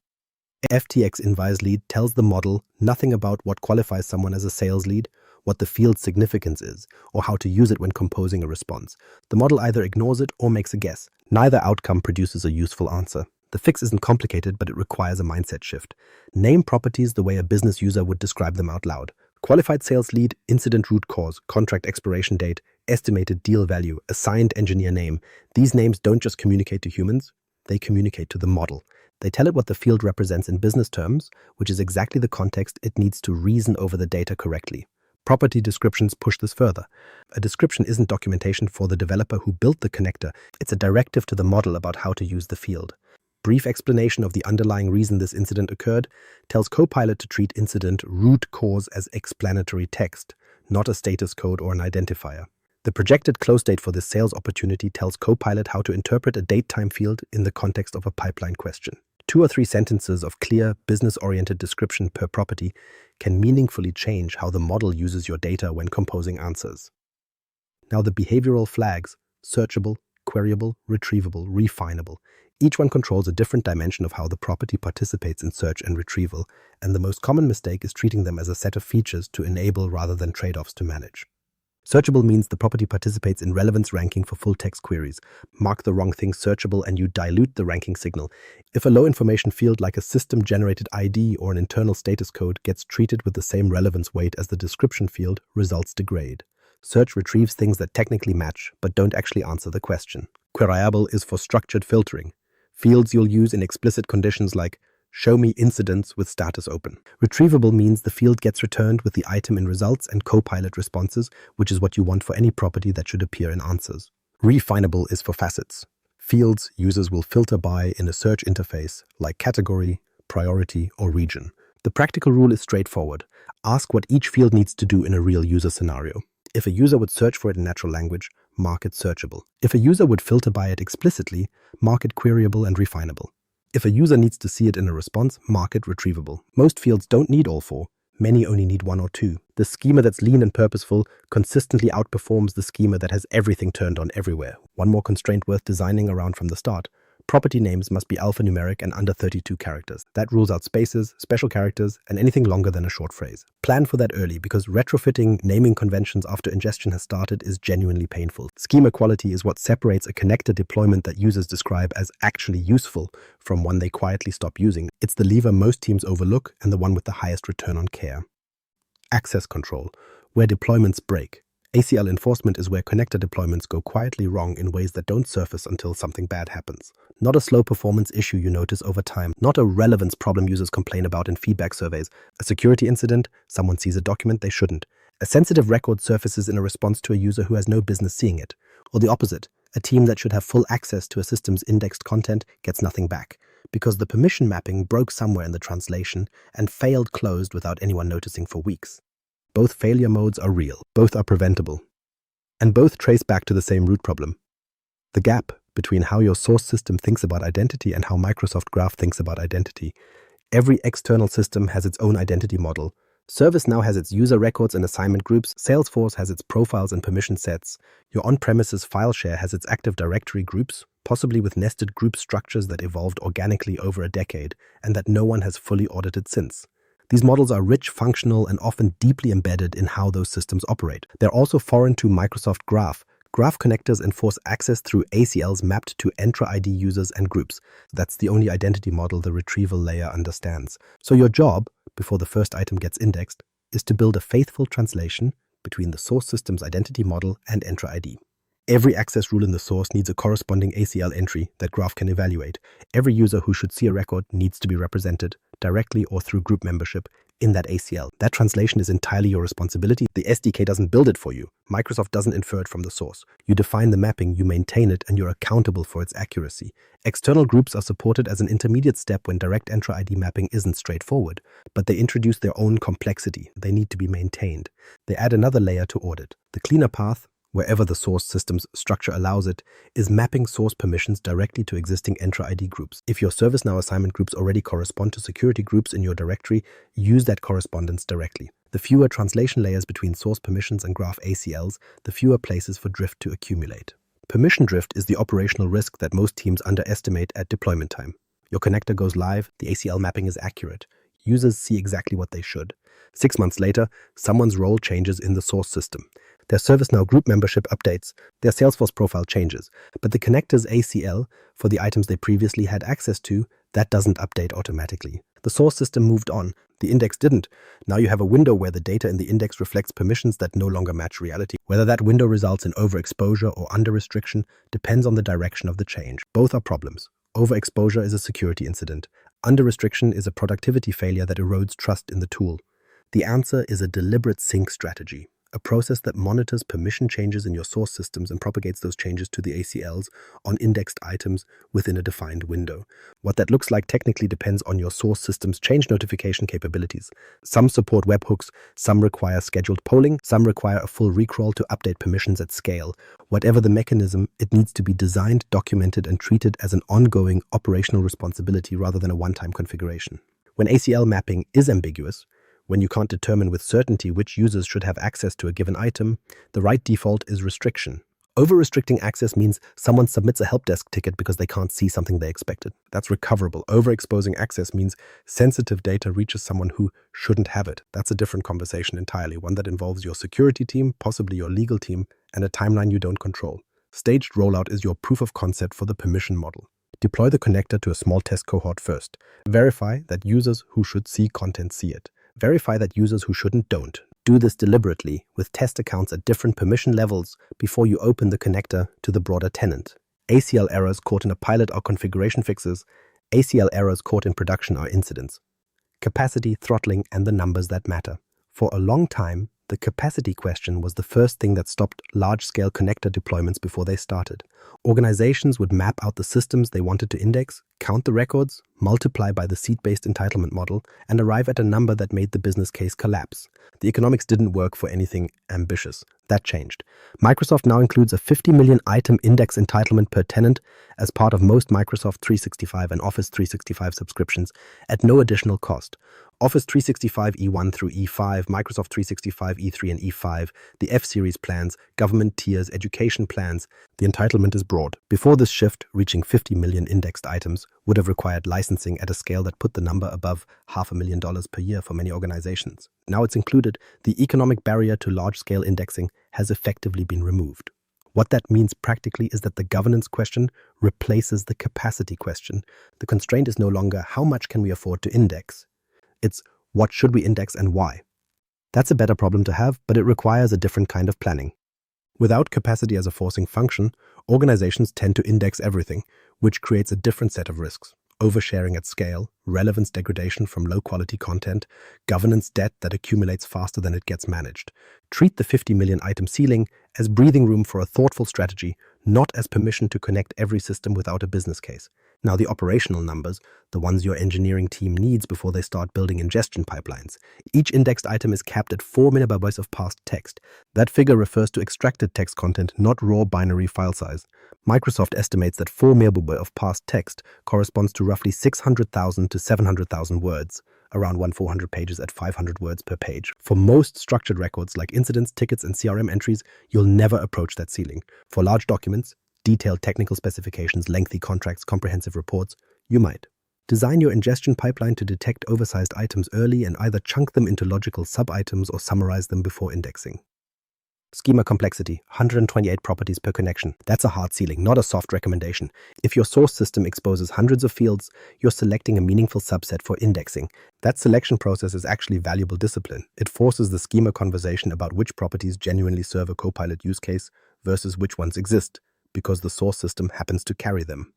FTX Invis lead tells the model nothing about what qualifies someone as a sales lead, what the field's significance is, or how to use it when composing a response. The model either ignores it or makes a guess. Neither outcome produces a useful answer. The fix isn't complicated, but it requires a mindset shift. Name properties the way a business user would describe them out loud. Qualified sales lead, incident root cause, contract expiration date, estimated deal value, assigned engineer name. These names don't just communicate to humans, they communicate to the model. They tell it what the field represents in business terms, which is exactly the context it needs to reason over the data correctly. Property descriptions push this further. A description isn't documentation for the developer who built the connector, it's a directive to the model about how to use the field. Brief explanation of the underlying reason this incident occurred tells Copilot to treat incident root cause as explanatory text, not a status code or an identifier. The projected close date for this sales opportunity tells Copilot how to interpret a date-time field in the context of a pipeline question. 2 or 3 sentences of clear, business-oriented description per property can meaningfully change how the model uses your data when composing answers. Now the behavioral flags, searchable, queryable, retrievable, refinable. Each one controls a different dimension of how the property participates in search and retrieval, and the most common mistake is treating them as a set of features to enable rather than trade-offs to manage. Searchable means the property participates in relevance ranking for full-text queries. Mark the wrong thing searchable and you dilute the ranking signal. If a low-information field like a system-generated ID or an internal status code gets treated with the same relevance weight as the description field, results degrade. Search retrieves things that technically match, but don't actually answer the question. Queryable is for structured filtering. Fields you'll use in explicit conditions like show me incidents with status open. Retrievable means the field gets returned with the item in results and Copilot responses, which is what you want for any property that should appear in answers. Refinable is for facets. Fields users will filter by in a search interface like category, priority, or region. The practical rule is straightforward. Ask what each field needs to do in a real user scenario. If a user would search for it in natural language, mark it searchable. If a user would filter by it explicitly, mark it queryable and refinable. If a user needs to see it in a response, mark it retrievable. Most fields don't need all four. Many only need one or two. The schema that's lean and purposeful consistently outperforms the schema that has everything turned on everywhere. One more constraint worth designing around from the start. Property names must be alphanumeric and under 32 characters. That rules out spaces, special characters, and anything longer than a short phrase. Plan for that early because retrofitting naming conventions after ingestion has started is genuinely painful. Schema quality is what separates a connector deployment that users describe as actually useful from one they quietly stop using. It's the lever most teams overlook and the one with the highest return on care. Access control, where deployments break. ACL enforcement is where connector deployments go quietly wrong in ways that don't surface until something bad happens. Not a slow performance issue you notice over time, not a relevance problem users complain about in feedback surveys. A security incident, someone sees a document they shouldn't. A sensitive record surfaces in a response to a user who has no business seeing it. Or the opposite, a team that should have full access to a system's indexed content gets nothing back, because the permission mapping broke somewhere in the translation and failed closed without anyone noticing for weeks. Both failure modes are real, both are preventable, and both trace back to the same root problem. The gap between how your source system thinks about identity and how Microsoft Graph thinks about identity. Every external system has its own identity model. ServiceNow has its user records and assignment groups, Salesforce has its profiles and permission sets, your on-premises file share has its Active Directory groups, possibly with nested group structures that evolved organically over a decade and that no one has fully audited since. These models are rich, functional, and often deeply embedded in how those systems operate. They're also foreign to Microsoft Graph. Graph connectors enforce access through ACLs mapped to Entra ID users and groups. That's the only identity model the retrieval layer understands. So your job, before the first item gets indexed, is to build a faithful translation between the source system's identity model and Entra ID. Every access rule in the source needs a corresponding ACL entry that Graph can evaluate. Every user who should see a record needs to be represented, directly or through group membership, in that ACL. That translation is entirely your responsibility. The SDK doesn't build it for you. Microsoft doesn't infer it from the source. You define the mapping, you maintain it, and you're accountable for its accuracy. External groups are supported as an intermediate step when direct Entra ID mapping isn't straightforward, but they introduce their own complexity. They need to be maintained. They add another layer to audit. The cleaner path, wherever the source system's structure allows it, is mapping source permissions directly to existing Entra ID groups. If your ServiceNow assignment groups already correspond to security groups in your directory, use that correspondence directly. The fewer translation layers between source permissions and Graph ACLs, the fewer places for drift to accumulate. Permission drift is the operational risk that most teams underestimate at deployment time. Your connector goes live, the ACL mapping is accurate. Users see exactly what they should. 6 months later, someone's role changes in the source system. Their ServiceNow group membership updates, their Salesforce profile changes, but the connector's ACL for the items they previously had access to, that doesn't update automatically. The source system moved on, the index didn't. Now you have a window where the data in the index reflects permissions that no longer match reality. Whether that window results in overexposure or under-restriction depends on the direction of the change. Both are problems. Overexposure is a security incident. Under-restriction is a productivity failure that erodes trust in the tool. The answer is a deliberate sync strategy. A process that monitors permission changes in your source systems and propagates those changes to the ACLs on indexed items within a defined window. What that looks like technically depends on your source system's change notification capabilities. Some support webhooks, some require scheduled polling, some require a full recrawl to update permissions at scale. Whatever the mechanism, it needs to be designed, documented, and treated as an ongoing operational responsibility rather than a one-time configuration. When ACL mapping is ambiguous, when you can't determine with certainty which users should have access to a given item, the right default is restriction. Over-restricting access means someone submits a help desk ticket because they can't see something they expected. That's recoverable. Overexposing access means sensitive data reaches someone who shouldn't have it. That's a different conversation entirely, one that involves your security team, possibly your legal team, and a timeline you don't control. Staged rollout is your proof of concept for the permission model. Deploy the connector to a small test cohort first. Verify that users who should see content see it. Verify that users who shouldn't don't. Do this deliberately with test accounts at different permission levels before you open the connector to the broader tenant. ACL errors caught in a pilot are configuration fixes. ACL errors caught in production are incidents. Capacity, throttling, and the numbers that matter. For a long time, The capacity question was the first thing that stopped large-scale connector deployments before they started. Organizations would map out the systems they wanted to index, count the records, multiply by the seat-based entitlement model, and arrive at a number that made the business case collapse. The economics didn't work for anything ambitious. That changed. Microsoft now includes a 50 million item index entitlement per tenant as part of most Microsoft 365 and Office 365 subscriptions at no additional cost. Office 365 E1 through E5, Microsoft 365 E3 and E5, the F-Series plans, government tiers, education plans. The entitlement is broad. Before this shift, reaching 50 million indexed items would have required licensing at a scale that put the number above $500,000 per year for many organizations. Now it's included, the economic barrier to large-scale indexing has effectively been removed. What that means practically is that the governance question replaces the capacity question. The constraint is no longer how much can we afford to index. It's what should we index and why. That's a better problem to have, but it requires a different kind of planning. Without capacity as a forcing function, organizations tend to index everything, which creates a different set of risks. Oversharing at scale, relevance degradation from low-quality content, governance debt that accumulates faster than it gets managed. Treat the 50 million item ceiling as breathing room for a thoughtful strategy, not as permission to connect every system without a business case. Now the operational numbers, the ones your engineering team needs before they start building ingestion pipelines. Each indexed item is capped at 4 MB of parsed text. That figure refers to extracted text content, not raw binary file size. Microsoft estimates that 4 MB of parsed text corresponds to roughly 600,000 to 700,000 words, around 400 pages at 500 words per page. For most structured records like incidents, tickets, and CRM entries, you'll never approach that ceiling. For large documents, detailed technical specifications, lengthy contracts, comprehensive reports, you might. Design your ingestion pipeline to detect oversized items early and either chunk them into logical sub-items or summarize them before indexing. Schema complexity, 128 properties per connection. That's a hard ceiling, not a soft recommendation. If your source system exposes hundreds of fields, you're selecting a meaningful subset for indexing. That selection process is actually valuable discipline. It forces the schema conversation about which properties genuinely serve a Copilot use case versus which ones exist, because the source system happens to carry them.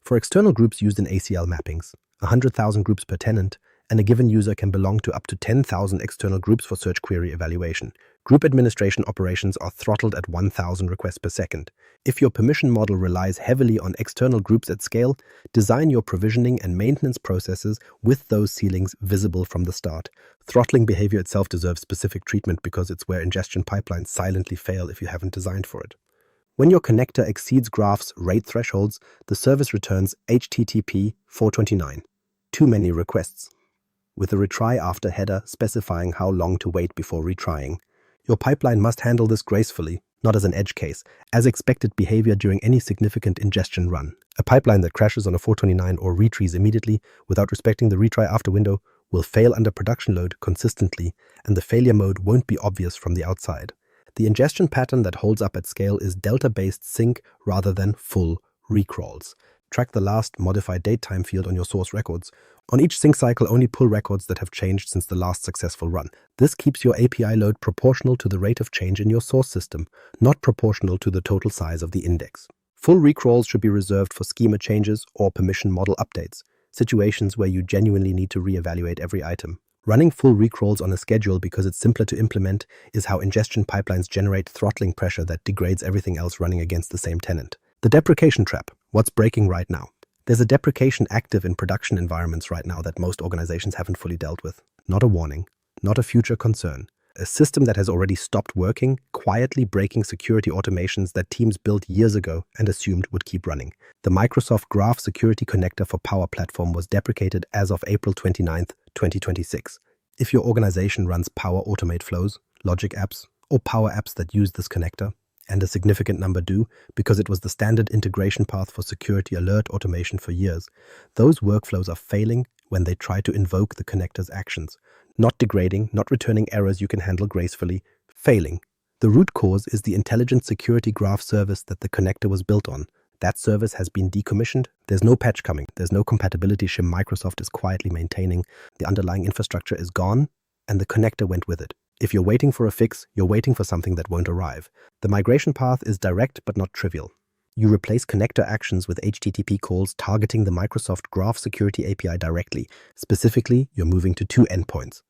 For external groups used in ACL mappings, 100,000 groups per tenant, and a given user can belong to up to 10,000 external groups for search query evaluation. Group administration operations are throttled at 1,000 requests per second. If your permission model relies heavily on external groups at scale, design your provisioning and maintenance processes with those ceilings visible from the start. Throttling behavior itself deserves specific treatment because it's where ingestion pipelines silently fail if you haven't designed for it. When your connector exceeds graph's rate thresholds, the service returns HTTP 429, too many requests, with a retry after header specifying how long to wait before retrying. Your pipeline must handle this gracefully, not as an edge case, as expected behavior during any significant ingestion run. A pipeline that crashes on a 429 or retries immediately without respecting the retry after window will fail under production load consistently, and the failure mode won't be obvious from the outside. The ingestion pattern that holds up at scale is delta-based sync rather than full recrawls. Track the last modified datetime field on your source records. On each sync cycle, only pull records that have changed since the last successful run. This keeps your API load proportional to the rate of change in your source system, not proportional to the total size of the index. Full recrawls should be reserved for schema changes or permission model updates, situations where you genuinely need to reevaluate every item. Running full recrawls on a schedule because it's simpler to implement is how ingestion pipelines generate throttling pressure that degrades everything else running against the same tenant. The deprecation trap. What's breaking right now? There's a deprecation active in production environments right now that most organizations haven't fully dealt with. Not a warning, not a future concern. A system that has already stopped working, quietly breaking security automations that teams built years ago and assumed would keep running. The Microsoft Graph Security Connector for Power Platform was deprecated as of April 29, 2026. If your organization runs Power Automate flows, Logic apps, or Power apps that use this connector, and a significant number do because it was the standard integration path for security alert automation for years, those workflows are failing when they try to invoke the connector's actions. Not degrading, not returning errors you can handle gracefully, failing. The root cause is the intelligent security graph service that the connector was built on. That service has been decommissioned. There's no patch coming. There's no compatibility shim Microsoft is quietly maintaining. The underlying infrastructure is gone, and the connector went with it. If you're waiting for a fix, you're waiting for something that won't arrive. The migration path is direct but not trivial. You replace connector actions with HTTP calls targeting the Microsoft Graph Security API directly. Specifically, you're moving to two endpoints.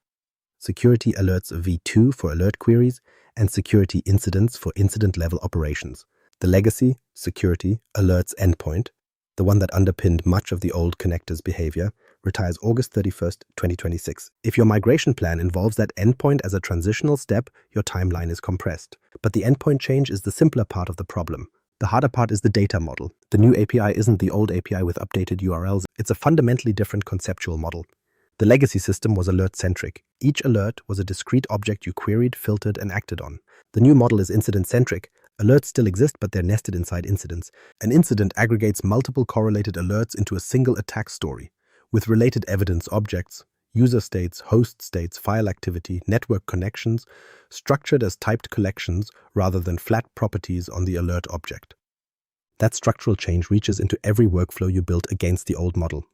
security alerts v2 for alert queries, and security incidents for incident-level operations. The legacy, security, alerts endpoint, the one that underpinned much of the old connector's behavior, retires August 31st, 2026. If your migration plan involves that endpoint as a transitional step, your timeline is compressed. But the endpoint change is the simpler part of the problem. The harder part is the data model. The new API isn't the old API with updated URLs. It's a fundamentally different conceptual model. The legacy system was alert-centric. Each alert was a discrete object you queried, filtered, and acted on. The new model is incident-centric. Alerts still exist, but they're nested inside incidents. An incident aggregates multiple correlated alerts into a single attack story, with related evidence objects, user states, host states, file activity, network connections, structured as typed collections rather than flat properties on the alert object. That structural change reaches into every workflow you built against the old model.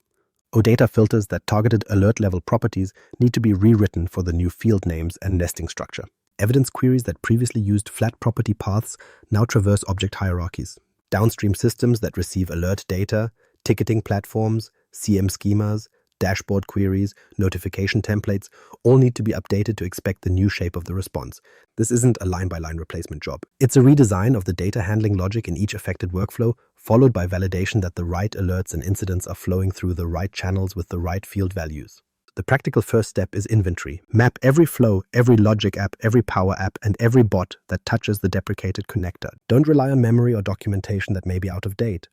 OData filters that targeted alert-level properties need to be rewritten for the new field names and nesting structure. Evidence queries that previously used flat property paths now traverse object hierarchies. Downstream systems that receive alert data, ticketing platforms, CM schemas, dashboard queries, notification templates, all need to be updated to expect the new shape of the response. This isn't a line-by-line replacement job. It's a redesign of the data handling logic in each affected workflow, followed by validation that the right alerts and incidents are flowing through the right channels with the right field values. The practical first step is inventory. Map every flow, every logic app, every power app, and every bot that touches the deprecated connector. Don't rely on memory or documentation that may be out of date.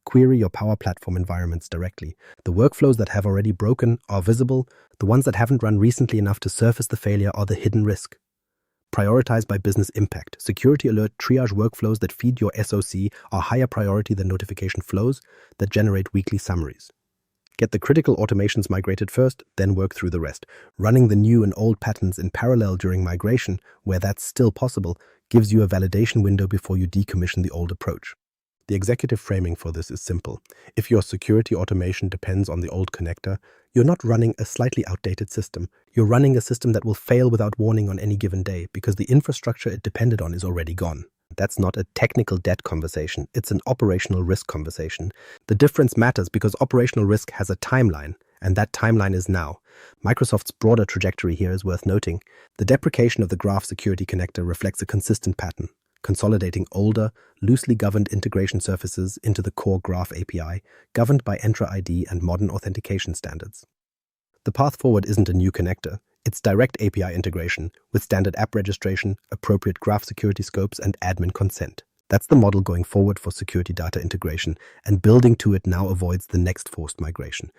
Query your Power Platform environments directly. The workflows that have already broken are visible. The ones that haven't run recently enough to surface the failure are the hidden risk. Prioritize by business impact. Security alert triage workflows that feed your SOC are higher priority than notification flows that generate weekly summaries. Get the critical automations migrated first, then work through the rest. Running the new and old patterns in parallel during migration, where that's still possible, gives you a validation window before you decommission the old approach. The executive framing for this is simple. If your security automation depends on the old connector, you're not running a slightly outdated system. You're running a system that will fail without warning on any given day because the infrastructure it depended on is already gone. That's not a technical debt conversation. It's an operational risk conversation. The difference matters because operational risk has a timeline, and that timeline is now. Microsoft's broader trajectory here is worth noting. The deprecation of the graph security connector reflects a consistent pattern, consolidating older, loosely governed integration surfaces into the core graph API, governed by Entra ID and modern authentication standards. The path forward isn't a new connector. It's direct API integration with standard app registration, appropriate graph security scopes, and admin consent. That's the model going forward for security data integration, and building to it now avoids the next forced migration.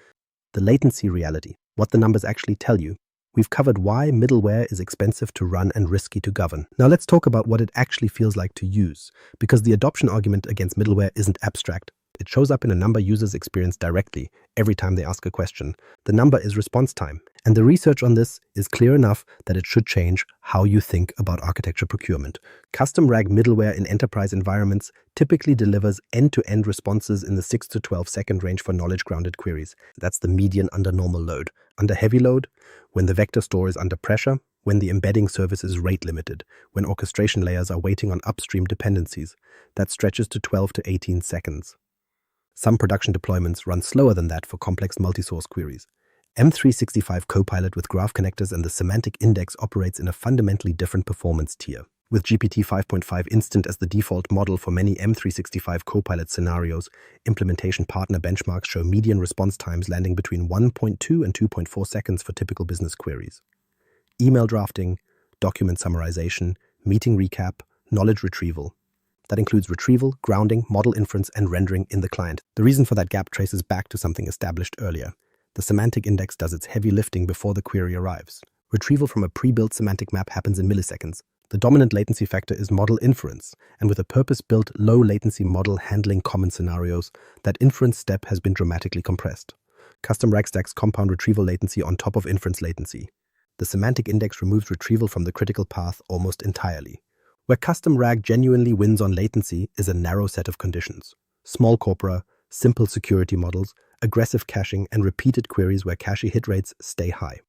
The latency reality, what the numbers actually tell you. We've covered why middleware is expensive to run and risky to govern. Now let's talk about what it actually feels like to use, because the adoption argument against middleware isn't abstract. It shows up in a number users experience directly every time they ask a question. The number is response time, and the research on this is clear enough that it should change how you think about architecture procurement. Custom RAG middleware in enterprise environments typically delivers end-to-end responses in the 6 to 12 second range for knowledge-grounded queries. That's the median under normal load. Under heavy load, when the vector store is under pressure, when the embedding service is rate limited, when orchestration layers are waiting on upstream dependencies, that stretches to 12 to 18 seconds. Some production deployments run slower than that for complex multi-source queries. M365 Copilot with graph connectors and the Semantic Index operates in a fundamentally different performance tier. With GPT 5.5 Instant as the default model for many M365 Copilot scenarios, implementation partner benchmarks show median response times landing between 1.2 and 2.4 seconds for typical business queries. Email drafting, document summarization, meeting recap, knowledge retrieval. That includes retrieval, grounding, model inference, and rendering in the client. The reason for that gap traces back to something established earlier. The semantic index does its heavy lifting before the query arrives. Retrieval from a pre-built semantic map happens in milliseconds. The dominant latency factor is model inference, and with a purpose-built low-latency model handling common scenarios, that inference step has been dramatically compressed. Custom RAG stacks compound retrieval latency on top of inference latency. The semantic index removes retrieval from the critical path almost entirely. Where custom RAG genuinely wins on latency is a narrow set of conditions. Small corpora, simple security models, aggressive caching, and repeated queries where cache hit rates stay high.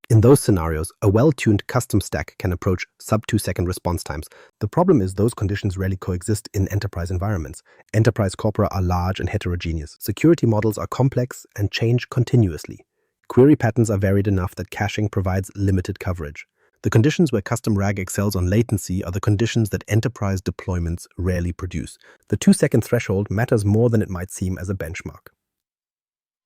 In those scenarios, a well-tuned custom stack can approach sub-2-second response times. The problem is those conditions rarely coexist in enterprise environments. Enterprise corpora are large and heterogeneous. Security models are complex and change continuously. Query patterns are varied enough that caching provides limited coverage. The conditions where custom RAG excels on latency are the conditions that enterprise deployments rarely produce. The 2-second threshold matters more than it might seem as a benchmark.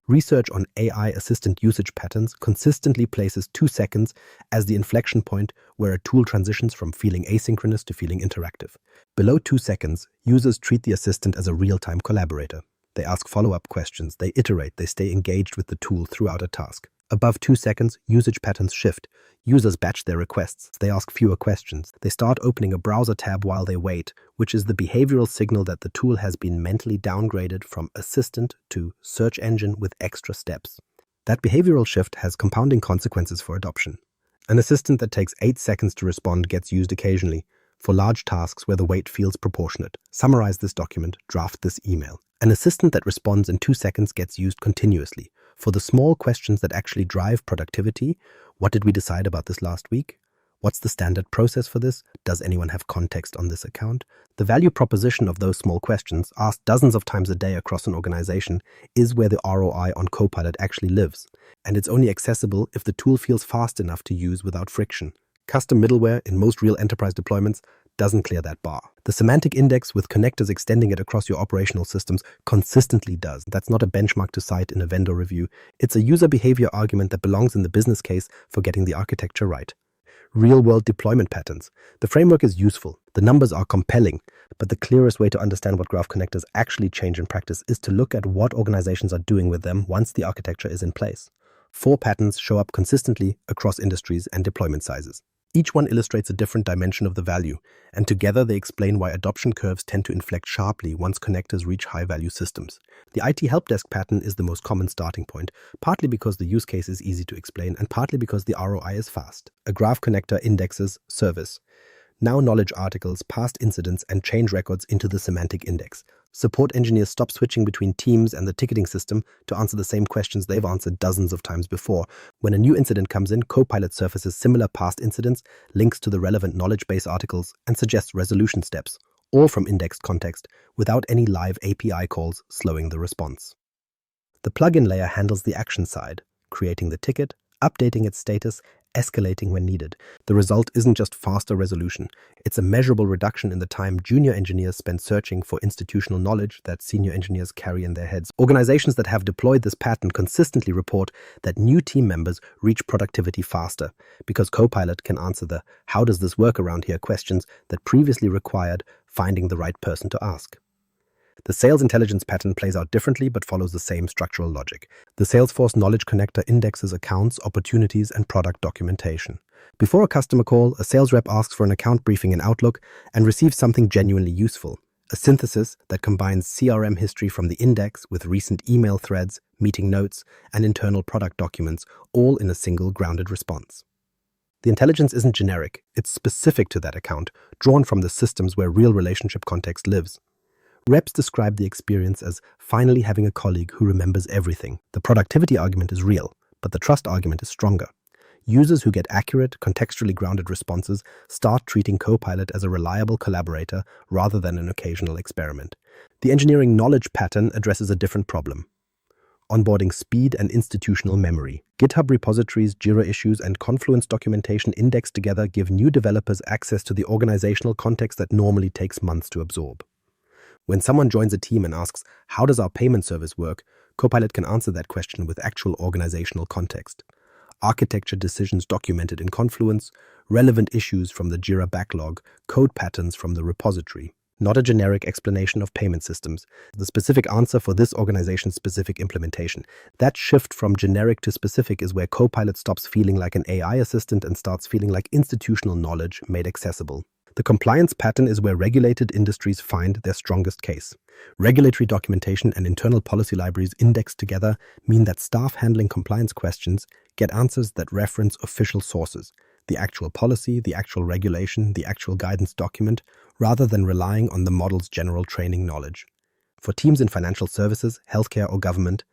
Research on AI assistant usage patterns consistently places 2 seconds as the inflection point where a tool transitions from feeling asynchronous to feeling interactive. Below 2 seconds, users treat the assistant as a real-time collaborator. They ask follow-up questions, they iterate, they stay engaged with the tool throughout a task. Above 2 seconds, usage patterns shift. Users batch their requests. They ask fewer questions. They start opening a browser tab while they wait, which is the behavioral signal that the tool has been mentally downgraded from assistant to search engine with extra steps. That behavioral shift has compounding consequences for adoption. An assistant that takes 8 seconds to respond gets used occasionally for large tasks where the wait feels proportionate. Summarize this document, draft this email. An assistant that responds in 2 seconds gets used continuously for the small questions that actually drive productivity. What did we decide about this last week? What's the standard process for this? Does anyone have context on this account? The value proposition of those small questions, asked dozens of times a day across an organization, is where the ROI on Copilot actually lives. And it's only accessible if the tool feels fast enough to use without friction. Custom middleware in most real enterprise deployments doesn't clear that bar. The Semantic Index with connectors extending it across your operational systems consistently does. That's not a benchmark to cite in a vendor review. It's a user behavior argument that belongs in the business case for getting the architecture right. Real-world deployment patterns. The framework is useful. The numbers are compelling. But the clearest way to understand what graph connectors actually change in practice is to look at what organizations are doing with them once the architecture is in place. 4 patterns show up consistently across industries and deployment sizes. Each one illustrates a different dimension of the value, and together they explain why adoption curves tend to inflect sharply once connectors reach high-value systems. The IT help desk pattern is the most common starting point, partly because the use case is easy to explain and partly because the ROI is fast. A graph connector indexes service. Now knowledge articles, past incidents, and change records into the Semantic Index. Support engineers stop switching between teams and the ticketing system to answer the same questions they've answered dozens of times before. When a new incident comes in, Copilot surfaces similar past incidents, links to the relevant knowledge base articles, and suggests resolution steps, all from indexed context, without any live API calls slowing the response. The plugin layer handles the action side, creating the ticket, updating its status, escalating when needed. The result isn't just faster resolution. It's a measurable reduction in the time junior engineers spend searching for institutional knowledge that senior engineers carry in their heads. Organizations that have deployed this pattern consistently report that new team members reach productivity faster because Copilot can answer the "how does this work around here" questions that previously required finding the right person to ask. The sales intelligence pattern plays out differently but follows the same structural logic. The Salesforce Knowledge Connector indexes accounts, opportunities, and product documentation. Before a customer call, a sales rep asks for an account briefing in Outlook and receives something genuinely useful, a synthesis that combines CRM history from the index with recent email threads, meeting notes, and internal product documents, all in a single grounded response. The intelligence isn't generic, it's specific to that account, drawn from the systems where real relationship context lives. Reps describe the experience as finally having a colleague who remembers everything. The productivity argument is real, but the trust argument is stronger. Users who get accurate, contextually grounded responses start treating Copilot as a reliable collaborator rather than an occasional experiment. The engineering knowledge pattern addresses a different problem: onboarding speed and institutional memory. GitHub repositories, Jira issues, and Confluence documentation indexed together give new developers access to the organizational context that normally takes months to absorb. When someone joins a team and asks, "How does our payment service work?" Copilot can answer that question with actual organizational context. Architecture decisions documented in Confluence, relevant issues from the Jira backlog, code patterns from the repository. Not a generic explanation of payment systems. The specific answer for this organization's specific implementation. That shift from generic to specific is where Copilot stops feeling like an AI assistant and starts feeling like institutional knowledge made accessible. The compliance pattern is where regulated industries find their strongest case. Regulatory documentation and internal policy libraries indexed together mean that staff handling compliance questions get answers that reference official sources, the actual policy, the actual regulation, the actual guidance document, rather than relying on the model's general training knowledge. For teams in financial services, healthcare, or government,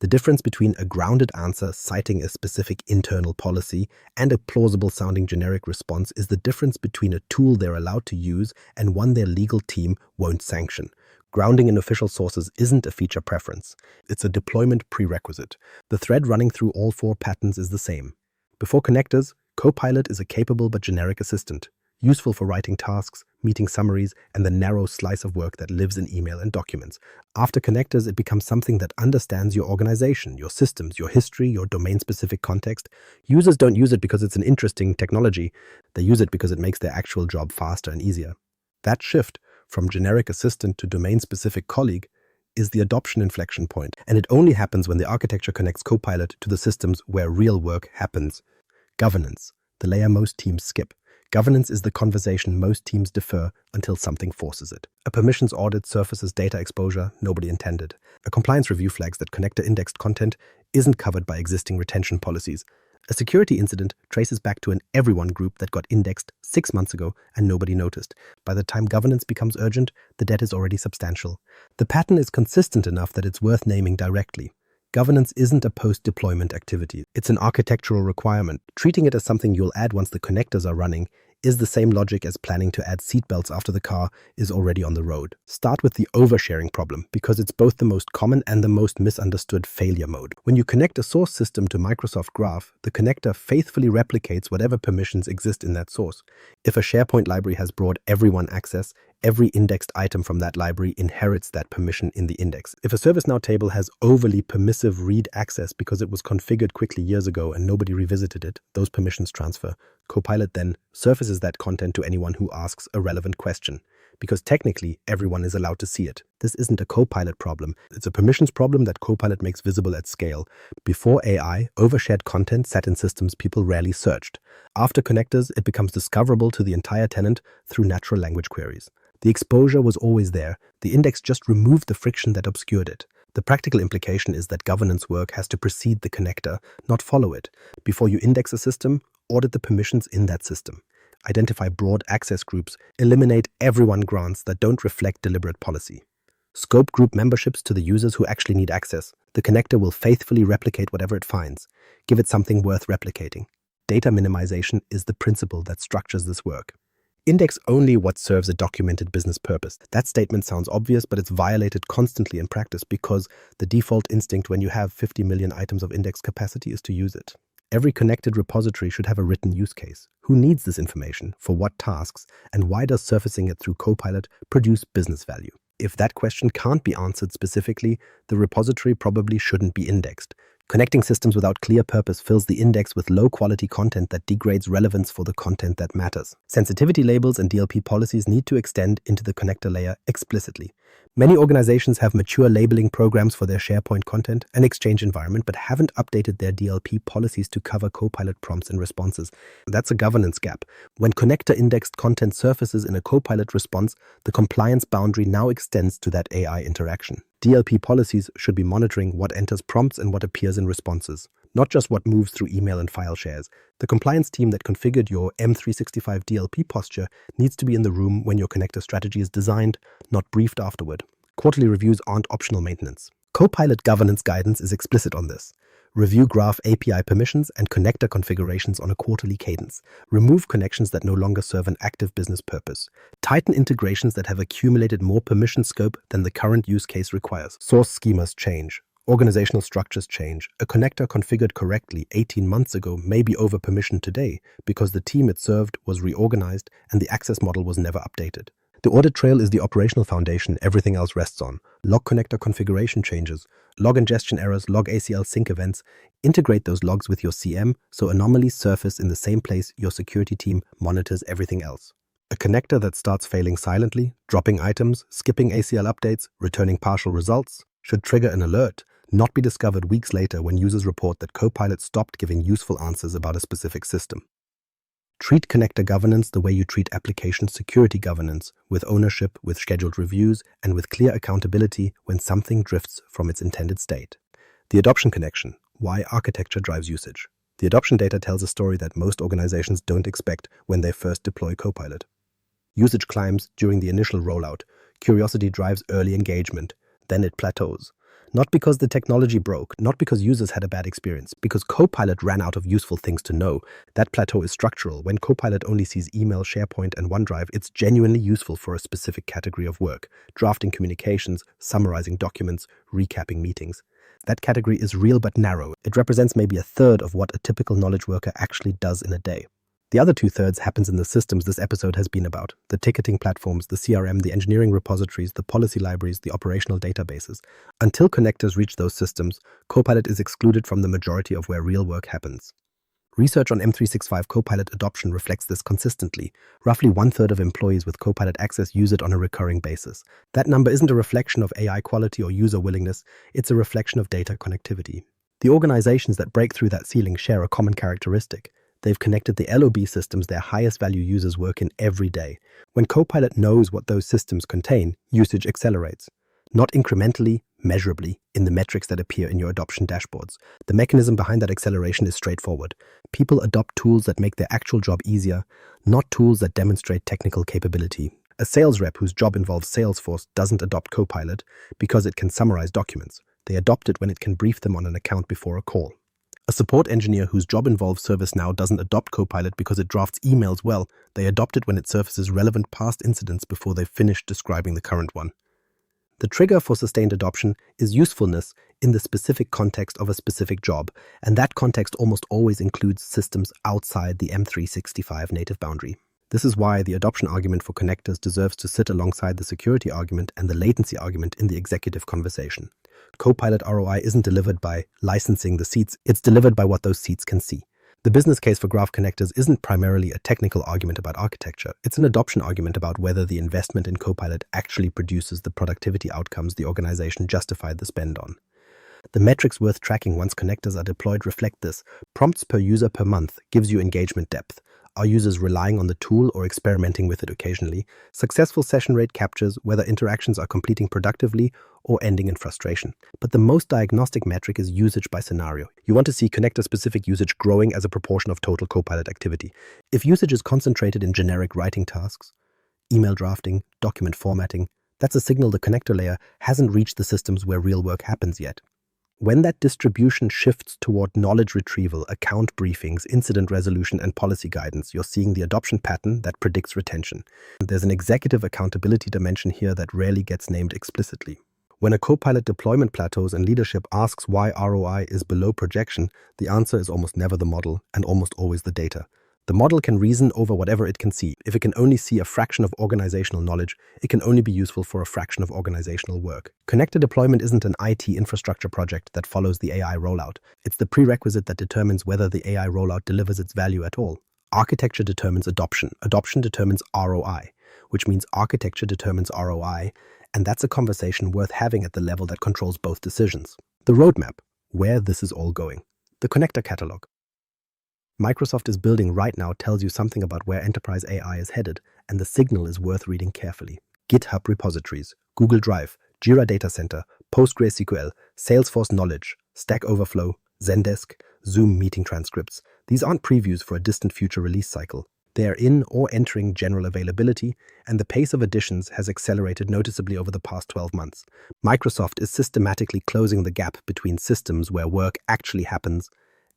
the difference between a grounded answer citing a specific internal policy and a plausible-sounding generic response is the difference between a tool they're allowed to use and one their legal team won't sanction. Grounding in official sources isn't a feature preference. It's a deployment prerequisite. The thread running through all 4 patterns is the same. Before connectors, Copilot is a capable but generic assistant, useful for writing tasks, meeting summaries, and the narrow slice of work that lives in email and documents. After connectors, it becomes something that understands your organization, your systems, your history, your domain-specific context. Users don't use it because it's an interesting technology. They use it because it makes their actual job faster and easier. That shift from generic assistant to domain-specific colleague is the adoption inflection point, and it only happens when the architecture connects Copilot to the systems where real work happens. Governance, the layer most teams skip. Governance is the conversation most teams defer until something forces it. A permissions audit surfaces data exposure nobody intended. A compliance review flags that connector indexed content isn't covered by existing retention policies. A security incident traces back to an everyone group that got indexed 6 months ago and nobody noticed. By the time governance becomes urgent, the debt is already substantial. The pattern is consistent enough that it's worth naming directly. Governance isn't a post-deployment activity. It's an architectural requirement. Treating it as something you'll add once the connectors are running is the same logic as planning to add seatbelts after the car is already on the road. Start with the oversharing problem, because it's both the most common and the most misunderstood failure mode. When you connect a source system to Microsoft Graph, the connector faithfully replicates whatever permissions exist in that source. If a SharePoint library has broad everyone access, every indexed item from that library inherits that permission in the index. If a ServiceNow table has overly permissive read access because it was configured quickly years ago and nobody revisited it, those permissions transfer. Copilot then surfaces that content to anyone who asks a relevant question, because technically everyone is allowed to see it. This isn't a Copilot problem. It's a permissions problem that Copilot makes visible at scale. Before AI, overshared content sat in systems people rarely searched. After connectors, it becomes discoverable to the entire tenant through natural language queries. The exposure was always there. The index just removed the friction that obscured it. The practical implication is that governance work has to precede the connector, not follow it. Before you index a system, audit the permissions in that system. Identify broad access groups. Eliminate everyone grants that don't reflect deliberate policy. Scope group memberships to the users who actually need access. The connector will faithfully replicate whatever it finds. Give it something worth replicating. Data minimization is the principle that structures this work. Index only what serves a documented business purpose. That statement sounds obvious, but it's violated constantly in practice because the default instinct when you have 50 million items of index capacity is to use it. Every connected repository should have a written use case. Who needs this information? For what tasks? And why does surfacing it through Copilot produce business value? If that question can't be answered specifically, the repository probably shouldn't be indexed. Connecting systems without clear purpose fills the index with low-quality content that degrades relevance for the content that matters. Sensitivity labels and DLP policies need to extend into the connector layer explicitly. Many organizations have mature labeling programs for their SharePoint content and Exchange environment, but haven't updated their DLP policies to cover Copilot prompts and responses. That's a governance gap. When connector-indexed content surfaces in a Copilot response, the compliance boundary now extends to that AI interaction. DLP policies should be monitoring what enters prompts and what appears in responses, not just what moves through email and file shares. The compliance team that configured your M365 DLP posture needs to be in the room when your connector strategy is designed, not briefed afterward. Quarterly reviews aren't optional maintenance. Copilot governance guidance is explicit on this. Review graph API permissions and connector configurations on a quarterly cadence. Remove connections that no longer serve an active business purpose. Tighten integrations that have accumulated more permission scope than the current use case requires. Source schemas change. Organizational structures change. A connector configured correctly 18 months ago may be over-permissioned today because the team it served was reorganized and the access model was never updated. The audit trail is the operational foundation everything else rests on. Log connector configuration changes, log ingestion errors, log ACL sync events. Integrate those logs with your CM so anomalies surface in the same place your security team monitors everything else. A connector that starts failing silently, dropping items, skipping ACL updates, returning partial results, should trigger an alert, not be discovered weeks later when users report that Copilot stopped giving useful answers about a specific system. Treat connector governance the way you treat application security governance, with ownership, with scheduled reviews, and with clear accountability when something drifts from its intended state. The adoption connection, why architecture drives usage. The adoption data tells a story that most organizations don't expect when they first deploy Copilot. Usage climbs during the initial rollout. Curiosity drives early engagement. Then it plateaus. Not because the technology broke, not because users had a bad experience, because Copilot ran out of useful things to know. That plateau is structural. When Copilot only sees email, SharePoint, and OneDrive, it's genuinely useful for a specific category of work: drafting communications, summarizing documents, recapping meetings. That category is real but narrow. It represents maybe a third of what a typical knowledge worker actually does in a day. The other two-thirds happens in the systems this episode has been about: the ticketing platforms, the CRM, the engineering repositories, the policy libraries, the operational databases. Until connectors reach those systems, Copilot is excluded from the majority of where real work happens. Research on M365 Copilot adoption reflects this consistently. Roughly one-third of employees with Copilot access use it on a recurring basis. That number isn't a reflection of AI quality or user willingness, it's a reflection of data connectivity. The organizations that break through that ceiling share a common characteristic. They've connected the LOB systems their highest value users work in every day. When Copilot knows what those systems contain, usage accelerates. Not incrementally, measurably, in the metrics that appear in your adoption dashboards. The mechanism behind that acceleration is straightforward. People adopt tools that make their actual job easier, not tools that demonstrate technical capability. A sales rep whose job involves Salesforce doesn't adopt Copilot because it can summarize documents. They adopt it when it can brief them on an account before a call. A support engineer whose job involves ServiceNow doesn't adopt Copilot because it drafts emails well. They adopt it when it surfaces relevant past incidents before they've finished describing the current one. The trigger for sustained adoption is usefulness in the specific context of a specific job, and that context almost always includes systems outside the M365 native boundary. This is why the adoption argument for connectors deserves to sit alongside the security argument and the latency argument in the executive conversation. Copilot ROI isn't delivered by licensing the seats, it's delivered by what those seats can see. The business case for graph connectors isn't primarily a technical argument about architecture, it's an adoption argument about whether the investment in Copilot actually produces the productivity outcomes the organization justified the spend on. The metrics worth tracking once connectors are deployed reflect this. Prompts per user per month gives you engagement depth. Are users relying on the tool or experimenting with it occasionally? Successful session rate captures whether interactions are completing productively or ending in frustration. But the most diagnostic metric is usage by scenario. You want to see connector-specific usage growing as a proportion of total Copilot activity. If usage is concentrated in generic writing tasks, email drafting, document formatting, that's a signal the connector layer hasn't reached the systems where real work happens yet. When that distribution shifts toward knowledge retrieval, account briefings, incident resolution, and policy guidance, you're seeing the adoption pattern that predicts retention. There's an executive accountability dimension here that rarely gets named explicitly. When a Copilot deployment plateaus and leadership asks why ROI is below projection, the answer is almost never the model and almost always the data. The model can reason over whatever it can see. If it can only see a fraction of organizational knowledge, it can only be useful for a fraction of organizational work. Connector deployment isn't an IT infrastructure project that follows the AI rollout. It's the prerequisite that determines whether the AI rollout delivers its value at all. Architecture determines adoption. Adoption determines ROI, which means architecture determines ROI, and that's a conversation worth having at the level that controls both decisions. The roadmap, where this is all going. The connector catalog Microsoft is building right now tells you something about where enterprise AI is headed, and the signal is worth reading carefully. GitHub repositories, Google Drive, Jira Data Center, PostgreSQL, Salesforce Knowledge, Stack Overflow, Zendesk, Zoom meeting transcripts. These aren't previews for a distant future release cycle. They are in or entering general availability, and the pace of additions has accelerated noticeably over the past 12 months. Microsoft is systematically closing the gap between systems where work actually happens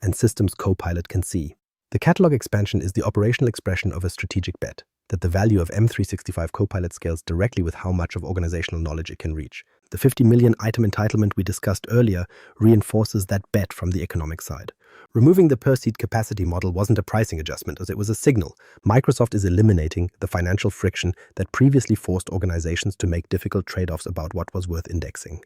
and systems Copilot can see. The catalog expansion is the operational expression of a strategic bet that the value of M365 Copilot scales directly with how much of organizational knowledge it can reach. The 50 million item entitlement we discussed earlier reinforces that bet from the economic side. Removing the per-seat capacity model wasn't a pricing adjustment, as it was a signal. Microsoft is eliminating the financial friction that previously forced organizations to make difficult trade-offs about what was worth indexing.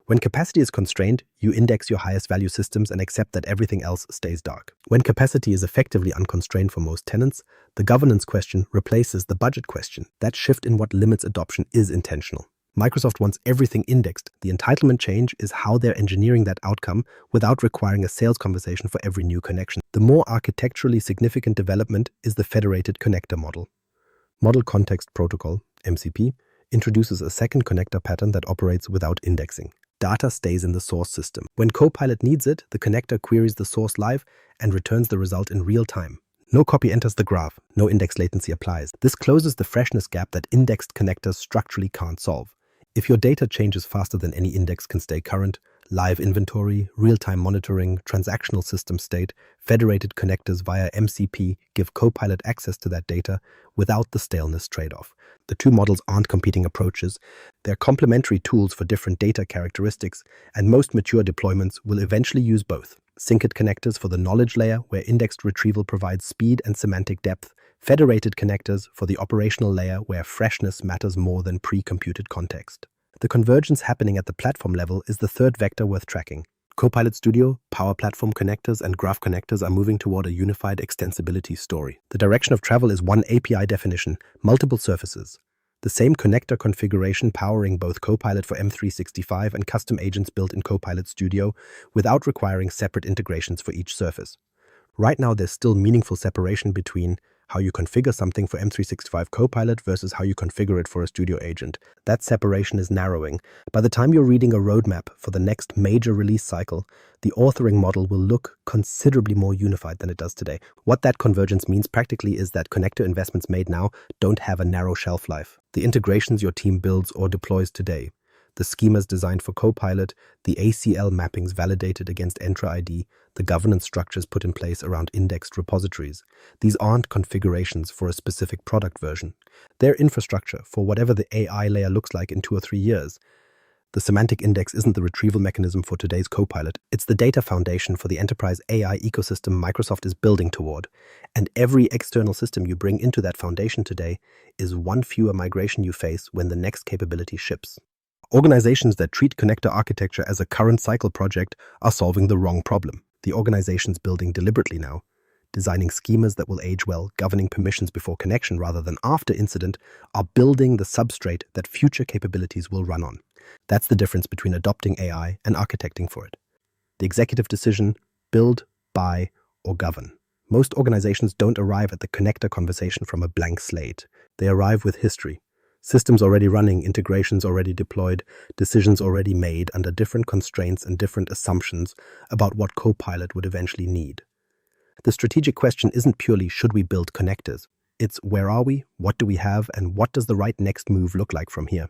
When capacity is constrained, you index your highest value systems and accept that everything else stays dark. When capacity is effectively unconstrained for most tenants, the governance question replaces the budget question. That shift in what limits adoption is intentional. Microsoft wants everything indexed. The entitlement change is how they're engineering that outcome without requiring a sales conversation for every new connection. The more architecturally significant development is the federated connector model. Model Context Protocol, MCP, introduces a second connector pattern that operates without indexing. Data stays in the source system. When Copilot needs it, the connector queries the source live and returns the result in real time. No copy enters the graph, no index latency applies. This closes the freshness gap that indexed connectors structurally can't solve. If your data changes faster than any index can stay current, live inventory, real-time monitoring, transactional system state, federated connectors via MCP give Copilot access to that data without the staleness trade-off. The two models aren't competing approaches. They're complementary tools for different data characteristics, and most mature deployments will eventually use both. Synced connectors for the knowledge layer, where indexed retrieval provides speed and semantic depth. Federated connectors for the operational layer, where freshness matters more than pre-computed context. The convergence happening at the platform level is the third vector worth tracking. Copilot Studio, Power Platform connectors, and Graph connectors are moving toward a unified extensibility story. The direction of travel is one API definition, multiple surfaces. The same connector configuration powering both Copilot for M365 and custom agents built in Copilot Studio without requiring separate integrations for each surface. Right now, there's still meaningful separation between how you configure something for M365 Copilot versus how you configure it for a Studio agent. That separation is narrowing. By the time you're reading a roadmap for the next major release cycle, the authoring model will look considerably more unified than it does today. What that convergence means practically is that connector investments made now don't have a narrow shelf life. The integrations your team builds or deploys today, the schemas designed for Copilot, the ACL mappings validated against Entra ID, the governance structures put in place around indexed repositories. These aren't configurations for a specific product version. They're infrastructure for whatever the AI layer looks like in 2 or 3 years. The Semantic Index isn't the retrieval mechanism for today's Copilot. It's the data foundation for the enterprise AI ecosystem Microsoft is building toward. And every external system you bring into that foundation today is one fewer migration you face when the next capability ships. Organizations that treat connector architecture as a current cycle project are solving the wrong problem. The organizations building deliberately now, designing schemas that will age well, governing permissions before connection rather than after incident, are building the substrate that future capabilities will run on. That's the difference between adopting AI and architecting for it. The executive decision, build, buy, or govern. Most organizations don't arrive at the connector conversation from a blank slate. They arrive with history. Systems already running, integrations already deployed, decisions already made under different constraints and different assumptions about what Copilot would eventually need. The strategic question isn't purely should we build connectors. It's where are we, what do we have, and what does the right next move look like from here?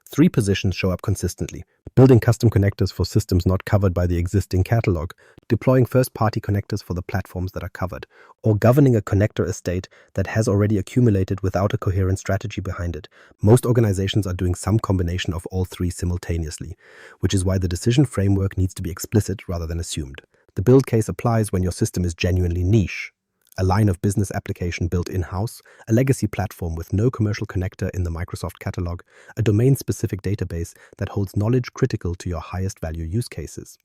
3 positions show up consistently: building custom connectors for systems not covered by the existing catalog, deploying first-party connectors for the platforms that are covered, or governing a connector estate that has already accumulated without a coherent strategy behind it. Most organizations are doing some combination of all 3 simultaneously, which is why the decision framework needs to be explicit rather than assumed. The build case applies when your system is genuinely niche. A line of business application built in-house, a legacy platform with no commercial connector in the Microsoft catalog, a domain-specific database that holds knowledge critical to your highest value use cases.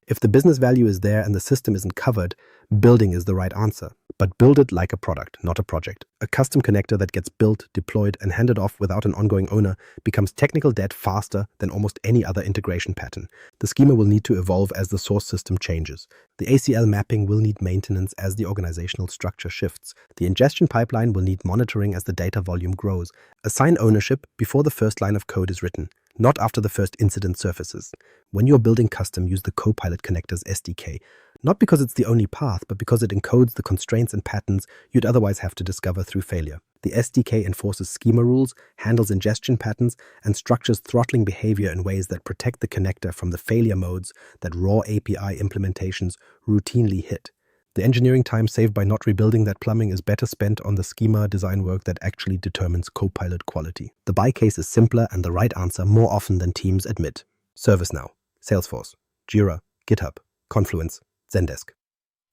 If the business value is there and the system isn't covered, building is the right answer. But build it like a product, not a project. A custom connector that gets built, deployed, and handed off without an ongoing owner becomes technical debt faster than almost any other integration pattern. The schema will need to evolve as the source system changes. The ACL mapping will need maintenance as the organizational structure shifts. The ingestion pipeline will need monitoring as the data volume grows. Assign ownership before the first line of code is written, not after the first incident surfaces. When you're building custom, use the Copilot Connectors SDK, not because it's the only path, but because it encodes the constraints and patterns you'd otherwise have to discover through failure. The SDK enforces schema rules, handles ingestion patterns, and structures throttling behavior in ways that protect the connector from the failure modes that raw API implementations routinely hit. The engineering time saved by not rebuilding that plumbing is better spent on the schema design work that actually determines Copilot quality. The buy case is simpler and the right answer more often than teams admit. ServiceNow, Salesforce, Jira, GitHub, Confluence, Zendesk.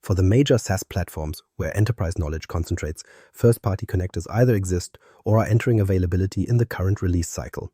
For the major SaaS platforms where enterprise knowledge concentrates, first-party connectors either exist or are entering availability in the current release cycle.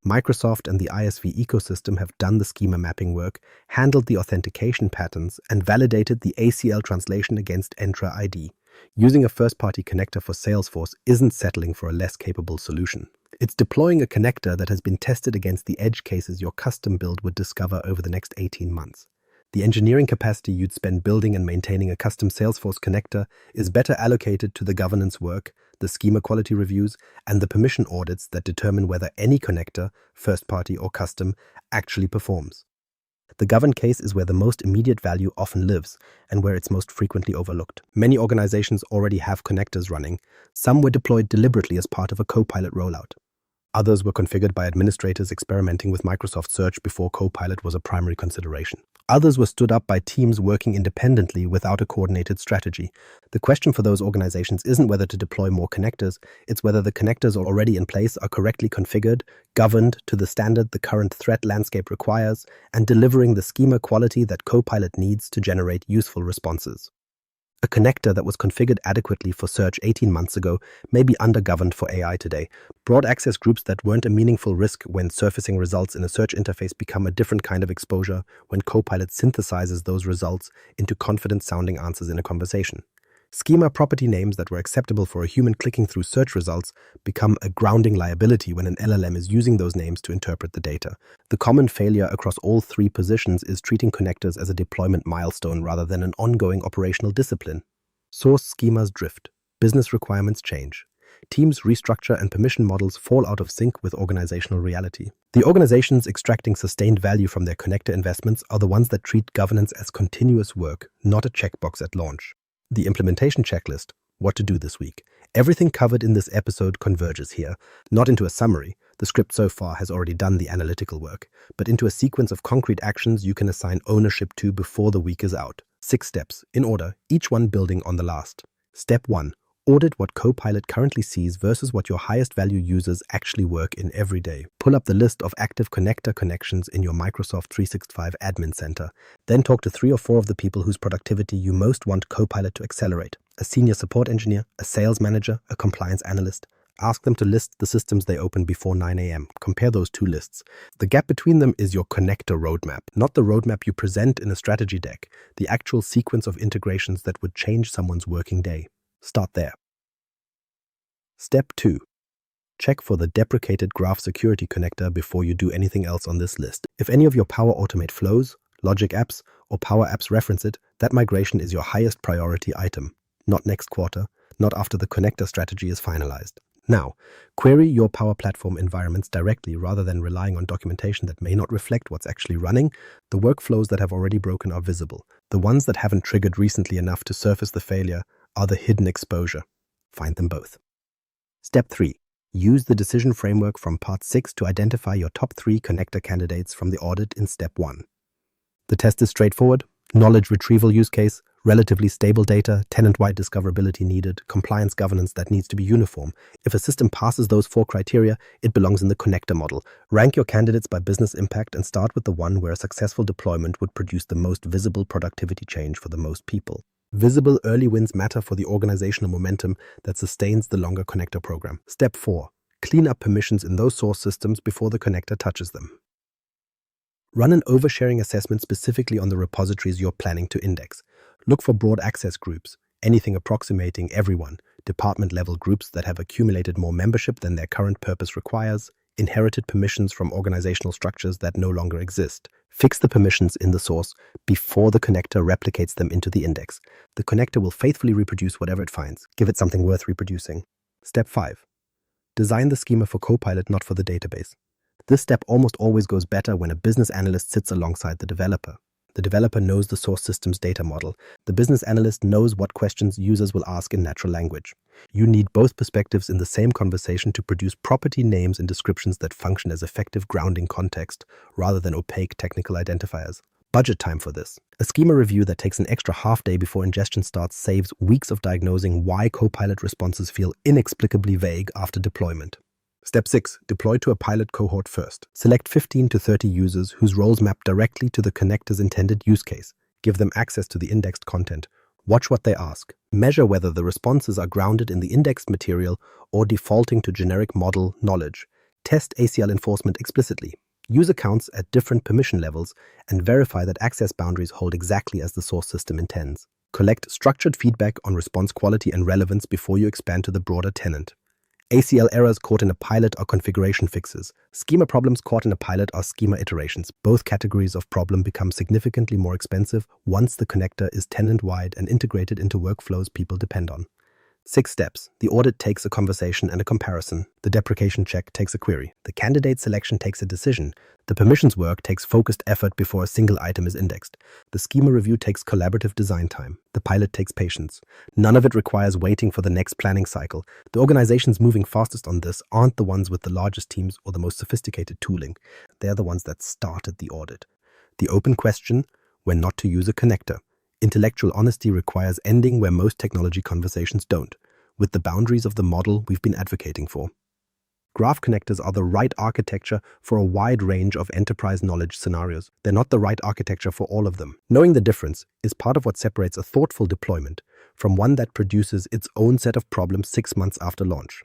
Microsoft and the ISV ecosystem have done the schema mapping work, handled the authentication patterns, and validated the ACL translation against Entra ID. Using a first-party connector for Salesforce isn't settling for a less capable solution. It's deploying a connector that has been tested against the edge cases your custom build would discover over the next 18 months. The engineering capacity you'd spend building and maintaining a custom Salesforce connector is better allocated to the governance work, the schema quality reviews, and the permission audits that determine whether any connector, first-party or custom, actually performs. The govern case is where the most immediate value often lives and where it's most frequently overlooked. Many organizations already have connectors running. Some were deployed deliberately as part of a Copilot rollout. Others were configured by administrators experimenting with Microsoft Search before Copilot was a primary consideration. Others were stood up by teams working independently without a coordinated strategy. The question for those organizations isn't whether to deploy more connectors, it's whether the connectors already in place are correctly configured, governed to the standard the current threat landscape requires, and delivering the schema quality that Copilot needs to generate useful responses. A connector that was configured adequately for search 18 months ago may be undergoverned for AI today. Broad access groups that weren't a meaningful risk when surfacing results in a search interface become a different kind of exposure when Copilot synthesizes those results into confident-sounding answers in a conversation. Schema property names that were acceptable for a human clicking through search results become a grounding liability when an LLM is using those names to interpret the data. The common failure across all three positions is treating connectors as a deployment milestone rather than an ongoing operational discipline. Source schemas drift. Business requirements change. Teams restructure and permission models fall out of sync with organizational reality. The organizations extracting sustained value from their connector investments are the ones that treat governance as continuous work, not a checkbox at launch. The implementation checklist, what to do this week. Everything covered in this episode converges here, not into a summary, the script so far has already done the analytical work, but into a sequence of concrete actions you can assign ownership to before the week is out. 6 steps, in order, each one building on the last. Step 1. Audit what Copilot currently sees versus what your highest value users actually work in every day. Pull up the list of active connector connections in your Microsoft 365 Admin Center. Then talk to 3 or 4 of the people whose productivity you most want Copilot to accelerate. A senior support engineer, a sales manager, a compliance analyst. Ask them to list the systems they open before 9 a.m. Compare those 2 lists. The gap between them is your connector roadmap, not the roadmap you present in a strategy deck, the actual sequence of integrations that would change someone's working day. Start there. Step 2. Check for the deprecated graph security connector before you do anything else on this list. If any of your Power Automate flows, Logic apps, or Power Apps reference it, that migration is your highest priority item. Not next quarter, not after the connector strategy is finalized. Now, query your Power Platform environments directly rather than relying on documentation that may not reflect what's actually running. The workflows that have already broken are visible. The ones that haven't triggered recently enough to surface the failure are the hidden exposure. Find them both. Step 3. Use the decision framework from Part 6 to identify your top 3 connector candidates from the audit in Step 1. The test is straightforward. Knowledge retrieval use case, relatively stable data, tenant-wide discoverability needed, compliance governance that needs to be uniform. If a system passes those 4 criteria, it belongs in the connector model. Rank your candidates by business impact and start with the one where a successful deployment would produce the most visible productivity change for the most people. Visible early wins matter for the organizational momentum that sustains the longer connector program. Step 4. Clean up permissions in those source systems before the connector touches them. Run an oversharing assessment specifically on the repositories you're planning to index. Look for broad access groups, anything approximating everyone, department-level groups that have accumulated more membership than their current purpose requires, inherited permissions from organizational structures that no longer exist. Fix the permissions in the source before the connector replicates them into the index. The connector will faithfully reproduce whatever it finds. Give it something worth reproducing. Step 5. Design the schema for Copilot, not for the database. This step almost always goes better when a business analyst sits alongside the developer. The developer knows the source system's data model. The business analyst knows what questions users will ask in natural language. You need both perspectives in the same conversation to produce property names and descriptions that function as effective grounding context rather than opaque technical identifiers. Budget time for this. A schema review that takes an extra half day before ingestion starts saves weeks of diagnosing why Copilot responses feel inexplicably vague after deployment. Step 6. Deploy to a pilot cohort first. Select 15 to 30 users whose roles map directly to the connector's intended use case. Give them access to the indexed content. Watch what they ask. Measure whether the responses are grounded in the indexed material or defaulting to generic model knowledge. Test ACL enforcement explicitly. Use accounts at different permission levels and verify that access boundaries hold exactly as the source system intends. Collect structured feedback on response quality and relevance before you expand to the broader tenant. ACL errors caught in a pilot are configuration fixes. Schema problems caught in a pilot are schema iterations. Both categories of problem become significantly more expensive once the connector is tenant-wide and integrated into workflows people depend on. 6 steps. The audit takes a conversation and a comparison. The deprecation check takes a query. The candidate selection takes a decision. The permissions work takes focused effort before a single item is indexed. The schema review takes collaborative design time. The pilot takes patience. None of it requires waiting for the next planning cycle. The organizations moving fastest on this aren't the ones with the largest teams or the most sophisticated tooling. They're the ones that started the audit. The open question: when not to use a connector. Intellectual honesty requires ending where most technology conversations don't, with the boundaries of the model we've been advocating for. Graph connectors are the right architecture for a wide range of enterprise knowledge scenarios. They're not the right architecture for all of them. Knowing the difference is part of what separates a thoughtful deployment from one that produces its own set of problems 6 months after launch.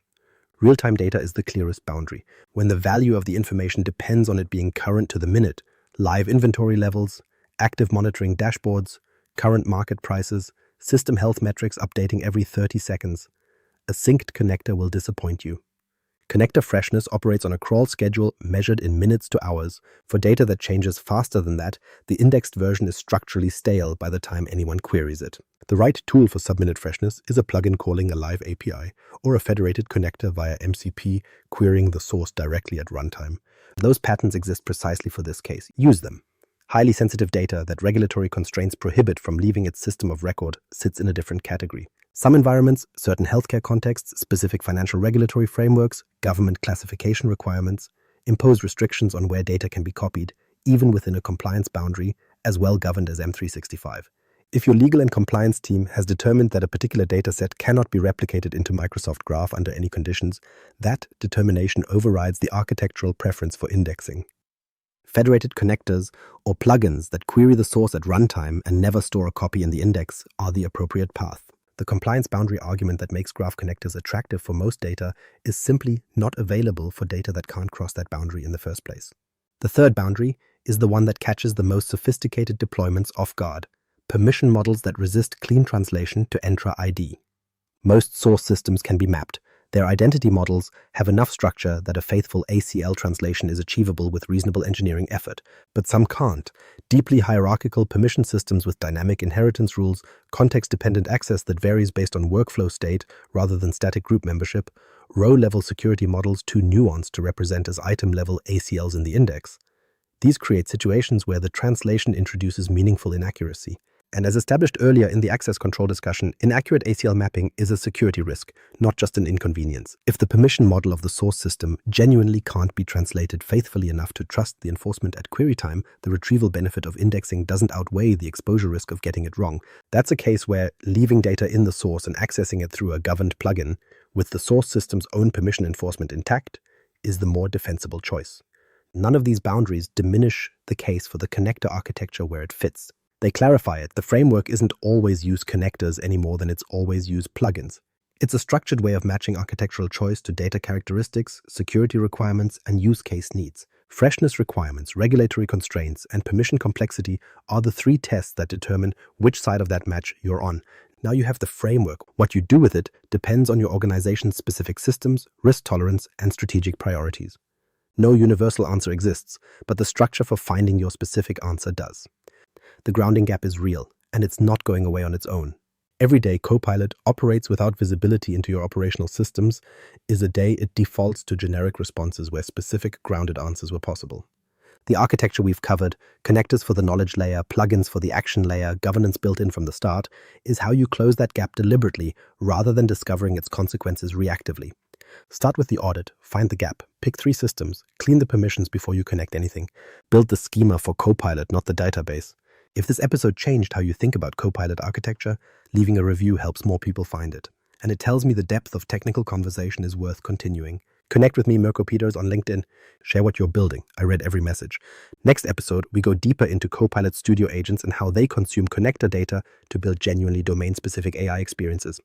Real-time data is the clearest boundary, when the value of the information depends on it being current to the minute. Live inventory levels, active monitoring dashboards, current market prices, system health metrics updating every 30 seconds. A synced connector will disappoint you. Connector freshness operates on a crawl schedule measured in minutes to hours. For data that changes faster than that, the indexed version is structurally stale by the time anyone queries it. The right tool for sub-minute freshness is a plugin calling a live API or a federated connector via MCP querying the source directly at runtime. Those patterns exist precisely for this case. Use them. Highly sensitive data that regulatory constraints prohibit from leaving its system of record sits in a different category. Some environments, certain healthcare contexts, specific financial regulatory frameworks, government classification requirements, impose restrictions on where data can be copied, even within a compliance boundary, as well governed as M365. If your legal and compliance team has determined that a particular dataset cannot be replicated into Microsoft Graph under any conditions, that determination overrides the architectural preference for indexing. Federated connectors or plugins that query the source at runtime and never store a copy in the index are the appropriate path. The compliance boundary argument that makes graph connectors attractive for most data is simply not available for data that can't cross that boundary in the first place. The third boundary is the one that catches the most sophisticated deployments off guard: permission models that resist clean translation to Entra ID. Most source systems can be mapped. Their identity models have enough structure that a faithful ACL translation is achievable with reasonable engineering effort, but some can't. Deeply hierarchical permission systems with dynamic inheritance rules, context-dependent access that varies based on workflow state rather than static group membership, row-level security models too nuanced to represent as item-level ACLs in the index. These create situations where the translation introduces meaningful inaccuracy. And as established earlier in the access control discussion, inaccurate ACL mapping is a security risk, not just an inconvenience. If the permission model of the source system genuinely can't be translated faithfully enough to trust the enforcement at query time, the retrieval benefit of indexing doesn't outweigh the exposure risk of getting it wrong. That's a case where leaving data in the source and accessing it through a governed plugin, with the source system's own permission enforcement intact, is the more defensible choice. None of these boundaries diminish the case for the connector architecture where it fits. They clarify it. The framework isn't always use connectors any more than it's always use plugins. It's a structured way of matching architectural choice to data characteristics, security requirements, and use case needs. Freshness requirements, regulatory constraints, and permission complexity are the 3 tests that determine which side of that match you're on. Now you have the framework. What you do with it depends on your organization's specific systems, risk tolerance, and strategic priorities. No universal answer exists, but the structure for finding your specific answer does. The grounding gap is real, and it's not going away on its own. Every day Copilot operates without visibility into your operational systems is a day it defaults to generic responses where specific grounded answers were possible. The architecture we've covered, connectors for the knowledge layer, plugins for the action layer, governance built in from the start, is how you close that gap deliberately rather than discovering its consequences reactively. Start with the audit, find the gap, pick 3 systems, clean the permissions before you connect anything. Build the schema for Copilot, not the database. If this episode changed how you think about Copilot architecture, leaving a review helps more people find it. And it tells me the depth of technical conversation is worth continuing. Connect with me, Mirko Peters, on LinkedIn. Share what you're building. I read every message. Next episode, we go deeper into Copilot Studio agents and how they consume connector data to build genuinely domain-specific AI experiences.